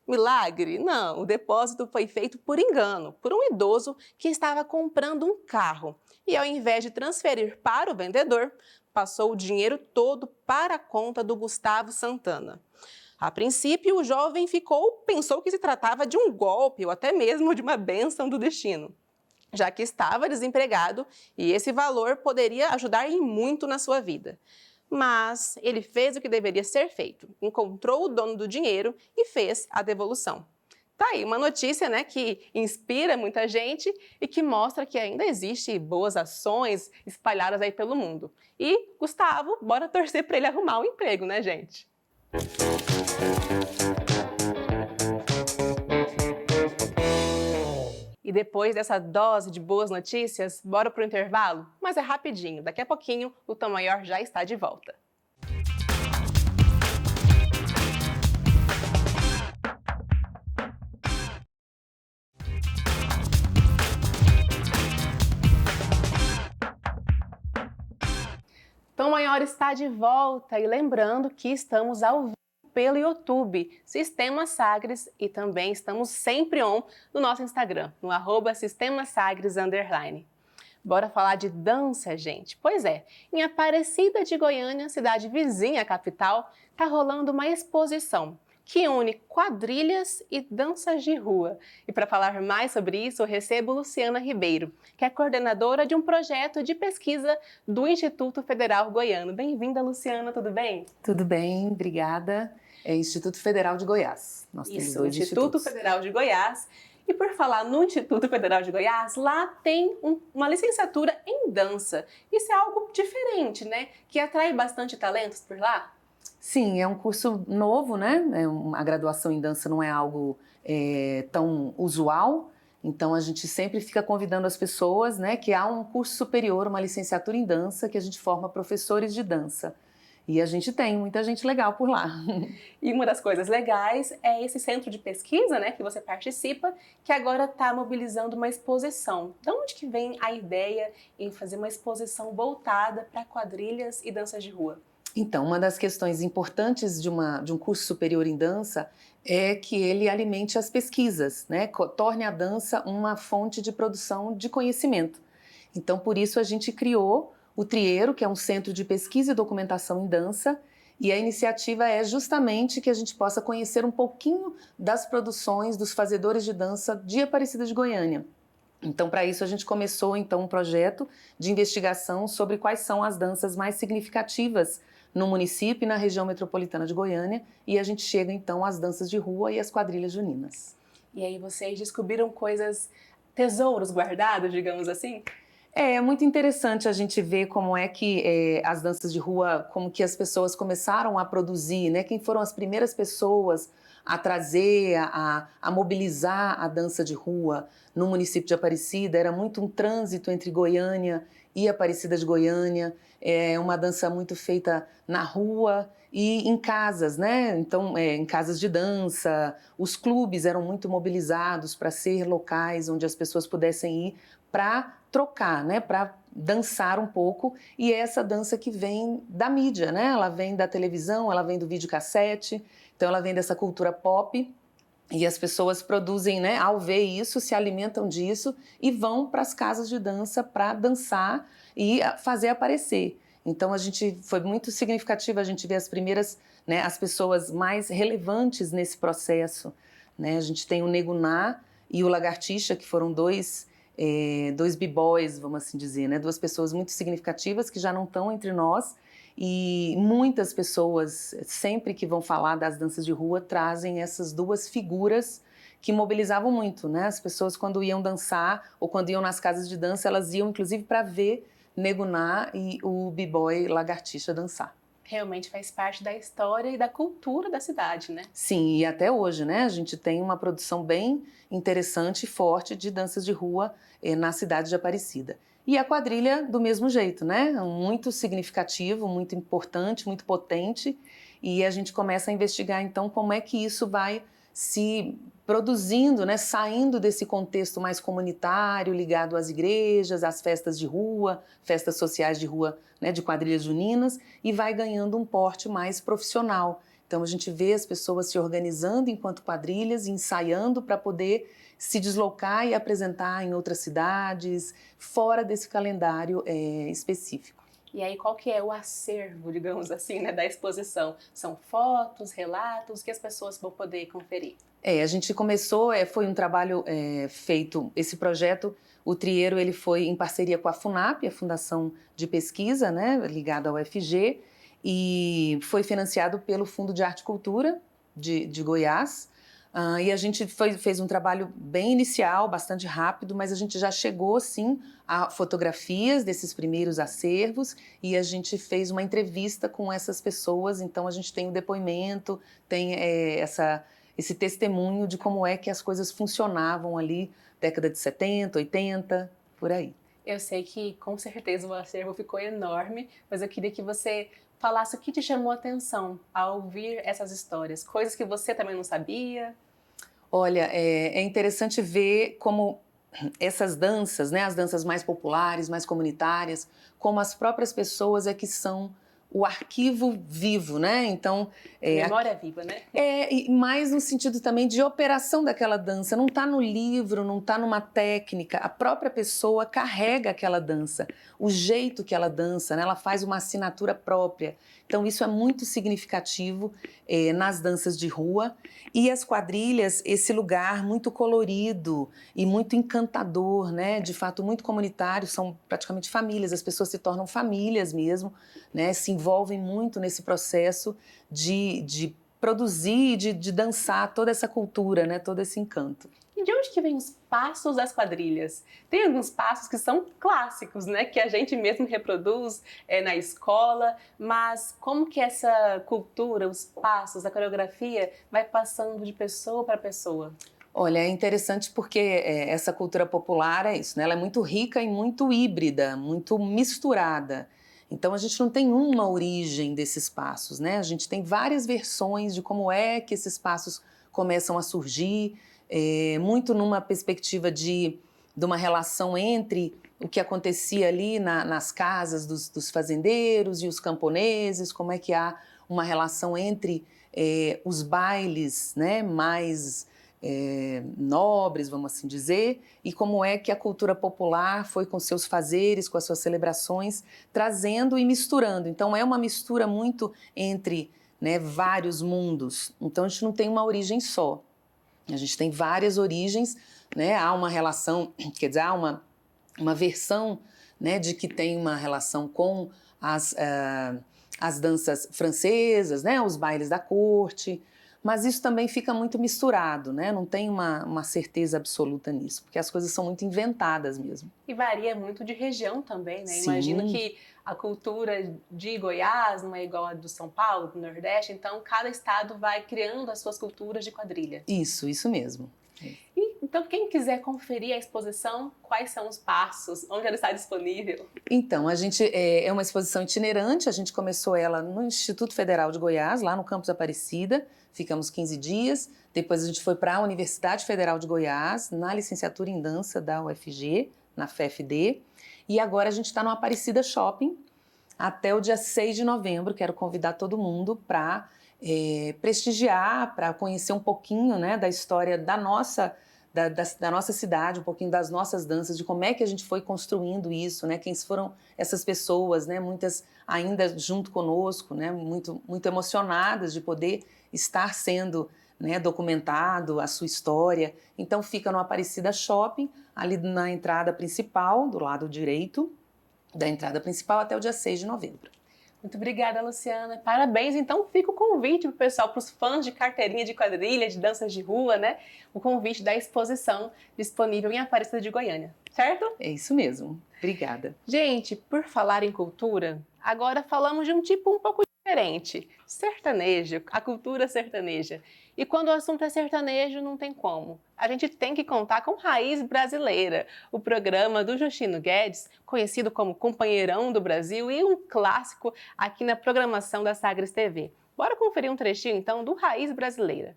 Milagre? Não, o depósito foi feito por engano, por um idoso que estava comprando um carro. E ao invés de transferir para o vendedor, passou o dinheiro todo para a conta do Gustavo Santana. A princípio, o jovem pensou que se tratava de um golpe ou até mesmo de uma bênção do destino, já que estava desempregado e esse valor poderia ajudar em muito na sua vida. Mas ele fez o que deveria ser feito, encontrou o dono do dinheiro e fez a devolução. Tá aí uma notícia, né, que inspira muita gente e que mostra que ainda existe boas ações espalhadas aí pelo mundo. E, Gustavo, bora torcer para ele arrumar um emprego, né, gente? E depois dessa dose de boas notícias, bora pro intervalo? Mas é rapidinho, daqui a pouquinho o Tom Maior já está de volta. Tom Maior está de volta e lembrando que estamos ao vivo pelo YouTube, Sistema Sagres, e também estamos sempre on no nosso Instagram, no @sistemasagres_. Bora falar de dança, gente? Pois é, em Aparecida de Goiânia, cidade vizinha à capital, tá rolando uma exposição que une quadrilhas e danças de rua. E para falar mais sobre isso, eu recebo Luciana Ribeiro, que é coordenadora de um projeto de pesquisa do Instituto Federal Goiano. Bem-vinda, Luciana, tudo bem? Tudo bem, obrigada. É Instituto Federal de Goiás. Nós temos Isso, dois Instituto Federal de Goiás. E por falar no Instituto Federal de Goiás, lá tem uma licenciatura em dança. Isso é algo diferente, né? Que atrai bastante talentos por lá? Sim, é um curso novo, né? A graduação em dança não é algo tão usual, então a gente sempre fica convidando as pessoas, né? Que há um curso superior, uma licenciatura em dança, que a gente forma professores de dança. E a gente tem muita gente legal por lá. E uma das coisas legais é esse centro de pesquisa, né, que você participa, que agora está mobilizando uma exposição. De onde que vem a ideia em fazer uma exposição voltada para quadrilhas e danças de rua? Então, uma das questões importantes de um curso superior em dança é que ele alimente as pesquisas, né? Torne a dança uma fonte de produção de conhecimento. Então, por isso a gente criou o Trieiro, que é um centro de pesquisa e documentação em dança, E a iniciativa é justamente que a gente possa conhecer um pouquinho das produções dos fazedores de dança de Aparecida de Goiânia. Então, para isso, a gente começou então um projeto de investigação sobre quais são as danças mais significativas no município e na região metropolitana de Goiânia, e a gente chega então às danças de rua e às quadrilhas juninas. E aí vocês descobriram coisas, tesouros guardados, digamos assim? É muito interessante a gente ver como é que as danças de rua, como que as pessoas começaram a produzir, né? Quem foram as primeiras pessoas a trazer, a mobilizar a dança de rua no município de Aparecida. Era muito um trânsito entre Goiânia e Aparecida de Goiânia. É uma dança muito feita na rua e em casas, né? Então, em casas de dança. Os clubes eram muito mobilizados para ser locais onde as pessoas pudessem ir para trocar, né? Para dançar um pouco. E é essa dança que vem da mídia, né? Ela vem da televisão, ela vem do videocassete. Então, ela vem dessa cultura pop. E as pessoas produzem, né? Ao ver isso, se alimentam disso e vão para as casas de dança para dançar e fazer aparecer. Então, foi muito significativo a gente ver as primeiras, né, as pessoas mais relevantes nesse processo, né? A gente tem o Nego Ná e o Lagartixa, que foram dois b-boys, vamos assim dizer, né? Duas pessoas muito significativas que já não estão entre nós, e muitas pessoas, sempre que vão falar das danças de rua, trazem essas duas figuras que mobilizavam muito, né? As pessoas, quando iam dançar ou quando iam nas casas de dança, elas iam inclusive para ver Nego Ná e o b-boy Lagartixa dançar. Realmente faz parte da história e da cultura da cidade, né? Sim, e até hoje, né? A gente tem uma produção bem interessante e forte de danças de rua na cidade de Aparecida. E a quadrilha do mesmo jeito, né? Muito significativo, muito importante, muito potente. E a gente começa a investigar, então, como é que isso vai se produzindo, né? Saindo desse contexto mais comunitário, ligado às igrejas, às festas de rua, festas sociais de rua, né? De quadrilhas juninas, e vai ganhando um porte mais profissional. Então, a gente vê as pessoas se organizando enquanto quadrilhas, ensaiando para poder se deslocar e apresentar em outras cidades, fora desse calendário específico. E aí, qual que é o acervo, digamos assim, né, da exposição? São fotos, relatos que as pessoas vão poder conferir? A gente começou, foi um trabalho feito, esse projeto, o Trieiro, ele foi em parceria com a FUNAP, a Fundação de Pesquisa, né, ligada ao UFG, e foi financiado pelo Fundo de Arte e Cultura de Goiás. E a gente fez um trabalho bem inicial, bastante rápido, mas a gente já chegou, sim, a fotografias desses primeiros acervos, e a gente fez uma entrevista com essas pessoas. Então, a gente tem o depoimento, tem esse testemunho de como é que as coisas funcionavam ali, década de 70, 80, por aí. Eu sei que, com certeza, o acervo ficou enorme, mas eu queria que você falasse o que te chamou a atenção ao ouvir essas histórias, coisas que você também não sabia. Olha, é interessante ver como essas danças, né, as danças mais populares, mais comunitárias, como as próprias pessoas é que são o arquivo vivo, né? Então, memória viva, né? E mais no sentido também de operação daquela dança. Não está no livro, não está numa técnica. A própria pessoa carrega aquela dança, o jeito que ela dança, né? Ela faz uma assinatura própria. Então, isso é muito significativo nas danças de rua. E as quadrilhas, esse lugar muito colorido e muito encantador, né? De fato, muito comunitário, são praticamente famílias, as pessoas se tornam famílias mesmo, né? Se envolvem muito nesse processo de produzir, de dançar toda essa cultura, né? Todo esse encanto. E de onde que vem os passos das quadrilhas? Tem alguns passos que são clássicos, né? Que a gente mesmo reproduz na escola, mas como que essa cultura, os passos, a coreografia vai passando de pessoa para pessoa? Olha, é interessante porque essa cultura popular é isso, né? Ela é muito rica e muito híbrida, muito misturada. Então, a gente não tem uma origem desses passos, né? A gente tem várias versões de como é que esses passos começam a surgir, muito numa perspectiva de uma relação entre o que acontecia ali nas casas dos fazendeiros e os camponeses, como é que há uma relação entre os bailes, né, mais nobres, vamos assim dizer, e como é que a cultura popular foi com seus fazeres, com as suas celebrações, trazendo e misturando. Então é uma mistura muito entre, né, vários mundos. Então a gente não tem uma origem só. A gente tem várias origens, né? Há uma relação, quer dizer, há uma versão, né, de que tem uma relação com as danças francesas, né, os bailes da corte, mas isso também fica muito misturado, né? Não tem uma certeza absoluta nisso, porque as coisas são muito inventadas mesmo. E varia muito de região também, né? Sim. Imagino que a cultura de Goiás não é igual a do São Paulo, do Nordeste, então cada estado vai criando as suas culturas de quadrilha. Isso mesmo. E, então, quem quiser conferir a exposição, quais são os passos? Onde ela está disponível? Então, a gente é uma exposição itinerante, a gente começou ela no Instituto Federal de Goiás, lá no campus Aparecida, ficamos 15 dias, depois a gente foi para a Universidade Federal de Goiás, na licenciatura em dança da UFG, na FFD, e agora a gente está no Aparecida Shopping, até o dia 6 de novembro, quero convidar todo mundo para prestigiar, para conhecer um pouquinho, né, da história da nossa cidade, um pouquinho das nossas danças, de como é que a gente foi construindo isso, né, quem foram essas pessoas, né, muitas ainda junto conosco, né, muito emocionadas de poder estar sendo, né, documentado a sua história. Então fica no Aparecida Shopping, ali na entrada principal, do lado direito da entrada principal, até o dia 6 de novembro. Muito obrigada, Luciana. Parabéns. Então, fica o convite para o pessoal, para os fãs de carteirinha de quadrilha, de danças de rua, né? O convite da exposição disponível em Aparecida de Goiânia, certo? É isso mesmo. Obrigada. Gente, por falar em cultura, agora falamos de um tipo um pouco diferente. Sertanejo, a cultura sertaneja. E quando o assunto é sertanejo, não tem como. A gente tem que contar com Raiz Brasileira, o programa do Justino Guedes, conhecido como Companheirão do Brasil e um clássico aqui na programação da Sagres TV. Bora conferir um trechinho, então, do Raiz Brasileira.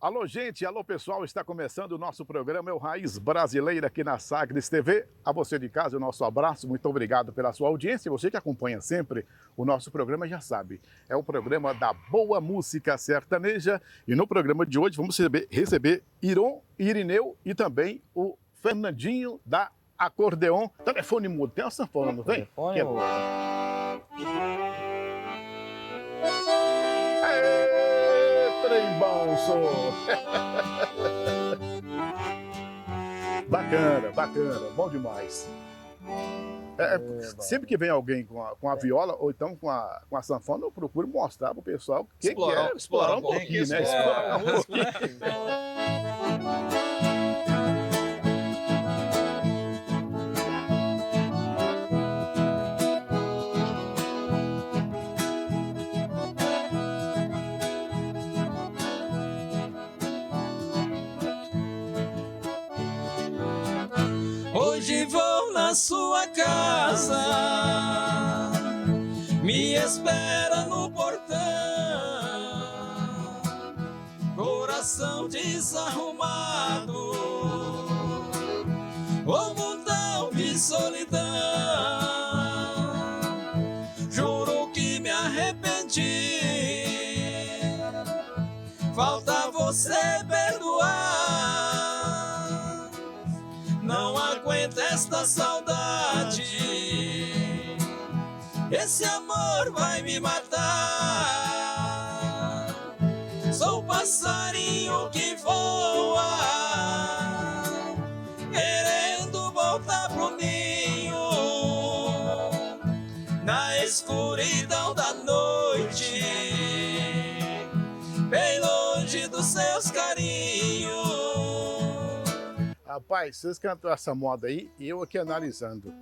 Alô, gente, alô, pessoal, está começando o nosso programa, é o Raiz Brasileira aqui na Sagres TV. A você de casa, o nosso abraço, muito obrigado pela sua audiência. Você que acompanha sempre o nosso programa já sabe, é o programa da boa música sertaneja. E no programa de hoje vamos receber Iron, Irineu e também o Fernandinho da Acordeon. Telefone mudo, tem uma sanfona, não tem? Telefone mudo. Trem bom, sou. Bacana, bom demais. Sempre que vem alguém com a viola ou então com a sanfona, eu procuro mostrar pro pessoal que explorar um pouquinho, né? Explorar um pouquinho. Hoje vou na sua casa, me espera no portão, coração desarrumado, um montão de solidão. Juro que me arrependi, falta você perdoar. Não aguento esta saudade, esse amor vai me matar. Sou um passarinho que voa, querendo voltar pro ninho, na escuridão da noite, bem longe dos seus carinhos. Rapaz, vocês cantam essa moda aí e eu aqui analisando.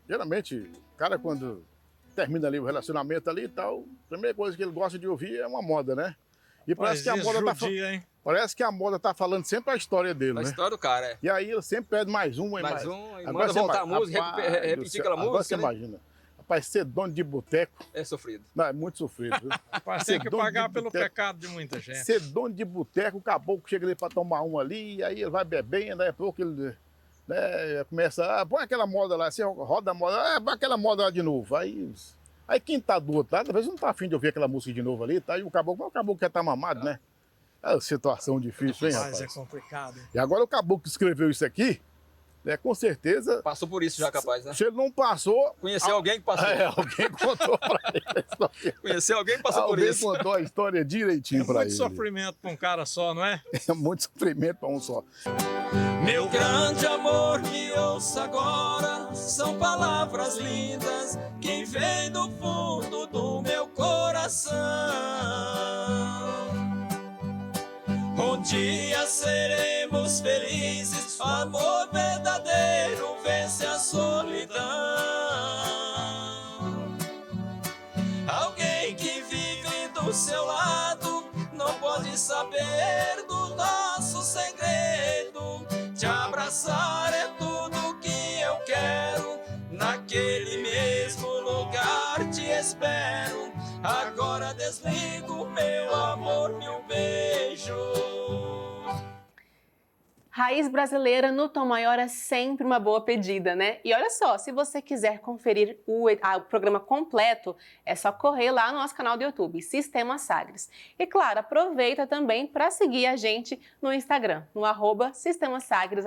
Geralmente, o cara quando termina ali o relacionamento ali e tal, a primeira coisa que ele gosta de ouvir é uma moda, né? E parece que a moda parece que a moda tá falando sempre a história dele, A né? história do cara, é. E aí ele sempre pede mais uma e mais. E manda voltar a música, repetir aquela música. Agora você né? imagina. Rapaz, ser dono de boteco... É sofrido. Não, é muito sofrido. Viu? Rapaz, tem que pagar pelo pecado de muita gente. Ser dono de boteco, o caboclo chega ali pra tomar um ali, e aí ele vai bebendo, daí a pouco ele né? Começa, põe aquela moda lá, assim, roda a moda, põe aquela moda lá de novo. Aí quem tá do outro lado, às vezes não tá afim de ouvir aquela música de novo ali, tá? E o caboclo quer estar mamado, né? É uma situação difícil, hein, rapaz? Mas é complicado. E agora o caboclo que escreveu isso aqui, né, com certeza... Passou por isso já, capaz, né? Se ele não passou... Conheceu alguém que passou. Alguém contou pra ele. Conheceu alguém que passou por isso. Alguém contou a história direitinho pra ele. Muito sofrimento pra um cara só, não é? É muito sofrimento pra um só. Meu grande amor, me ouça agora, são palavras lindas que vêm do fundo do meu coração. Um dia seremos felizes, o amor verdadeiro vence a solidão. Alguém que vive do seu lado não pode saber do nosso segredo. Te abraçar é tudo que eu quero, naquele mesmo lugar te espero. Agora desligo, meu amor, meu beijo. Raiz brasileira no tom maior é sempre uma boa pedida, né? E olha só, se você quiser conferir o programa completo, é só correr lá no nosso canal do YouTube, Sistema Sagres. E claro, aproveita também para seguir a gente no Instagram, no @SistemaSagres_.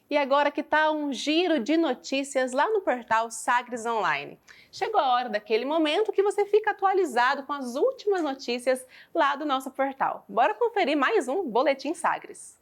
E agora que tá um giro de notícias lá no portal Sagres Online. Chegou a hora daquele momento que você fica atualizado com as últimas notícias lá do nosso portal. Bora conferir mais um Boletim Sagres.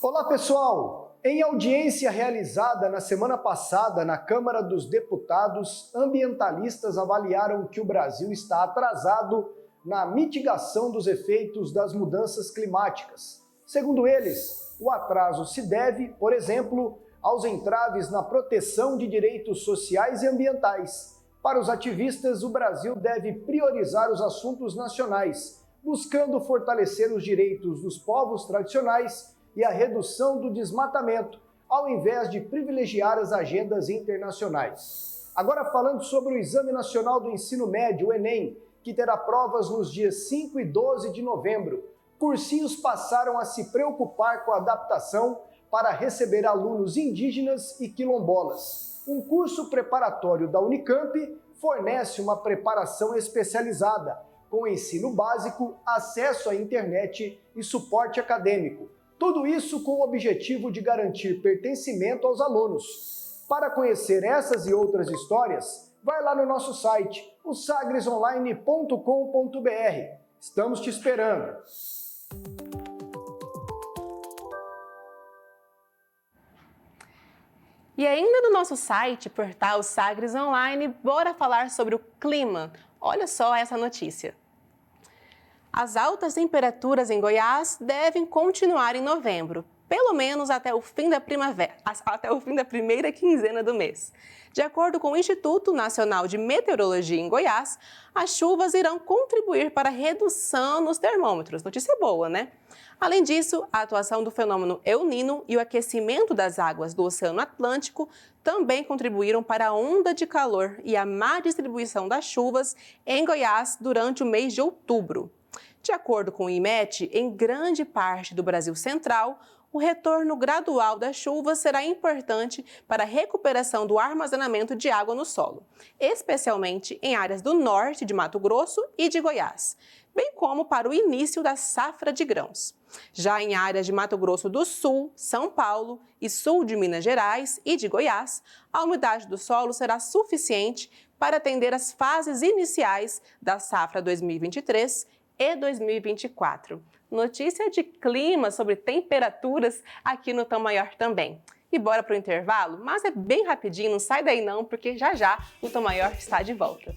Olá, pessoal! Em audiência realizada na semana passada na Câmara dos Deputados, ambientalistas avaliaram que o Brasil está atrasado na mitigação dos efeitos das mudanças climáticas. Segundo eles, o atraso se deve, por exemplo, aos entraves na proteção de direitos sociais e ambientais. Para os ativistas, o Brasil deve priorizar os assuntos nacionais, buscando fortalecer os direitos dos povos tradicionais e a redução do desmatamento, ao invés de privilegiar as agendas internacionais. Agora falando sobre o Exame Nacional do Ensino Médio, o Enem, que terá provas nos dias 5 e 12 de novembro, cursinhos passaram a se preocupar com a adaptação para receber alunos indígenas e quilombolas. Um curso preparatório da Unicamp fornece uma preparação especializada, com ensino básico, acesso à internet e suporte acadêmico. Tudo isso com o objetivo de garantir pertencimento aos alunos. Para conhecer essas e outras histórias, vai lá no nosso site, o sagresonline.com.br. Estamos te esperando! E ainda no nosso site, portal Sagres Online, bora falar sobre o clima. Olha só essa notícia. As altas temperaturas em Goiás devem continuar em novembro, pelo menos até o fim da primavera, até o fim da primeira quinzena do mês. De acordo com o Instituto Nacional de Meteorologia em Goiás, as chuvas irão contribuir para a redução nos termômetros. Notícia boa, né? Além disso, a atuação do fenômeno El Niño e o aquecimento das águas do Oceano Atlântico também contribuíram para a onda de calor e a má distribuição das chuvas em Goiás durante o mês de outubro. De acordo com o IMET, em grande parte do Brasil Central, o retorno gradual das chuvas será importante para a recuperação do armazenamento de água no solo, especialmente em áreas do norte de Mato Grosso e de Goiás, bem como para o início da safra de grãos. Já em áreas de Mato Grosso do Sul, São Paulo e sul de Minas Gerais e de Goiás, a umidade do solo será suficiente para atender as fases iniciais da safra 2023 e 2024. Notícia de clima sobre temperaturas aqui no Tom Maior também. E bora para o intervalo? Mas é bem rapidinho, não sai daí não, porque já já o Tom Maior está de volta.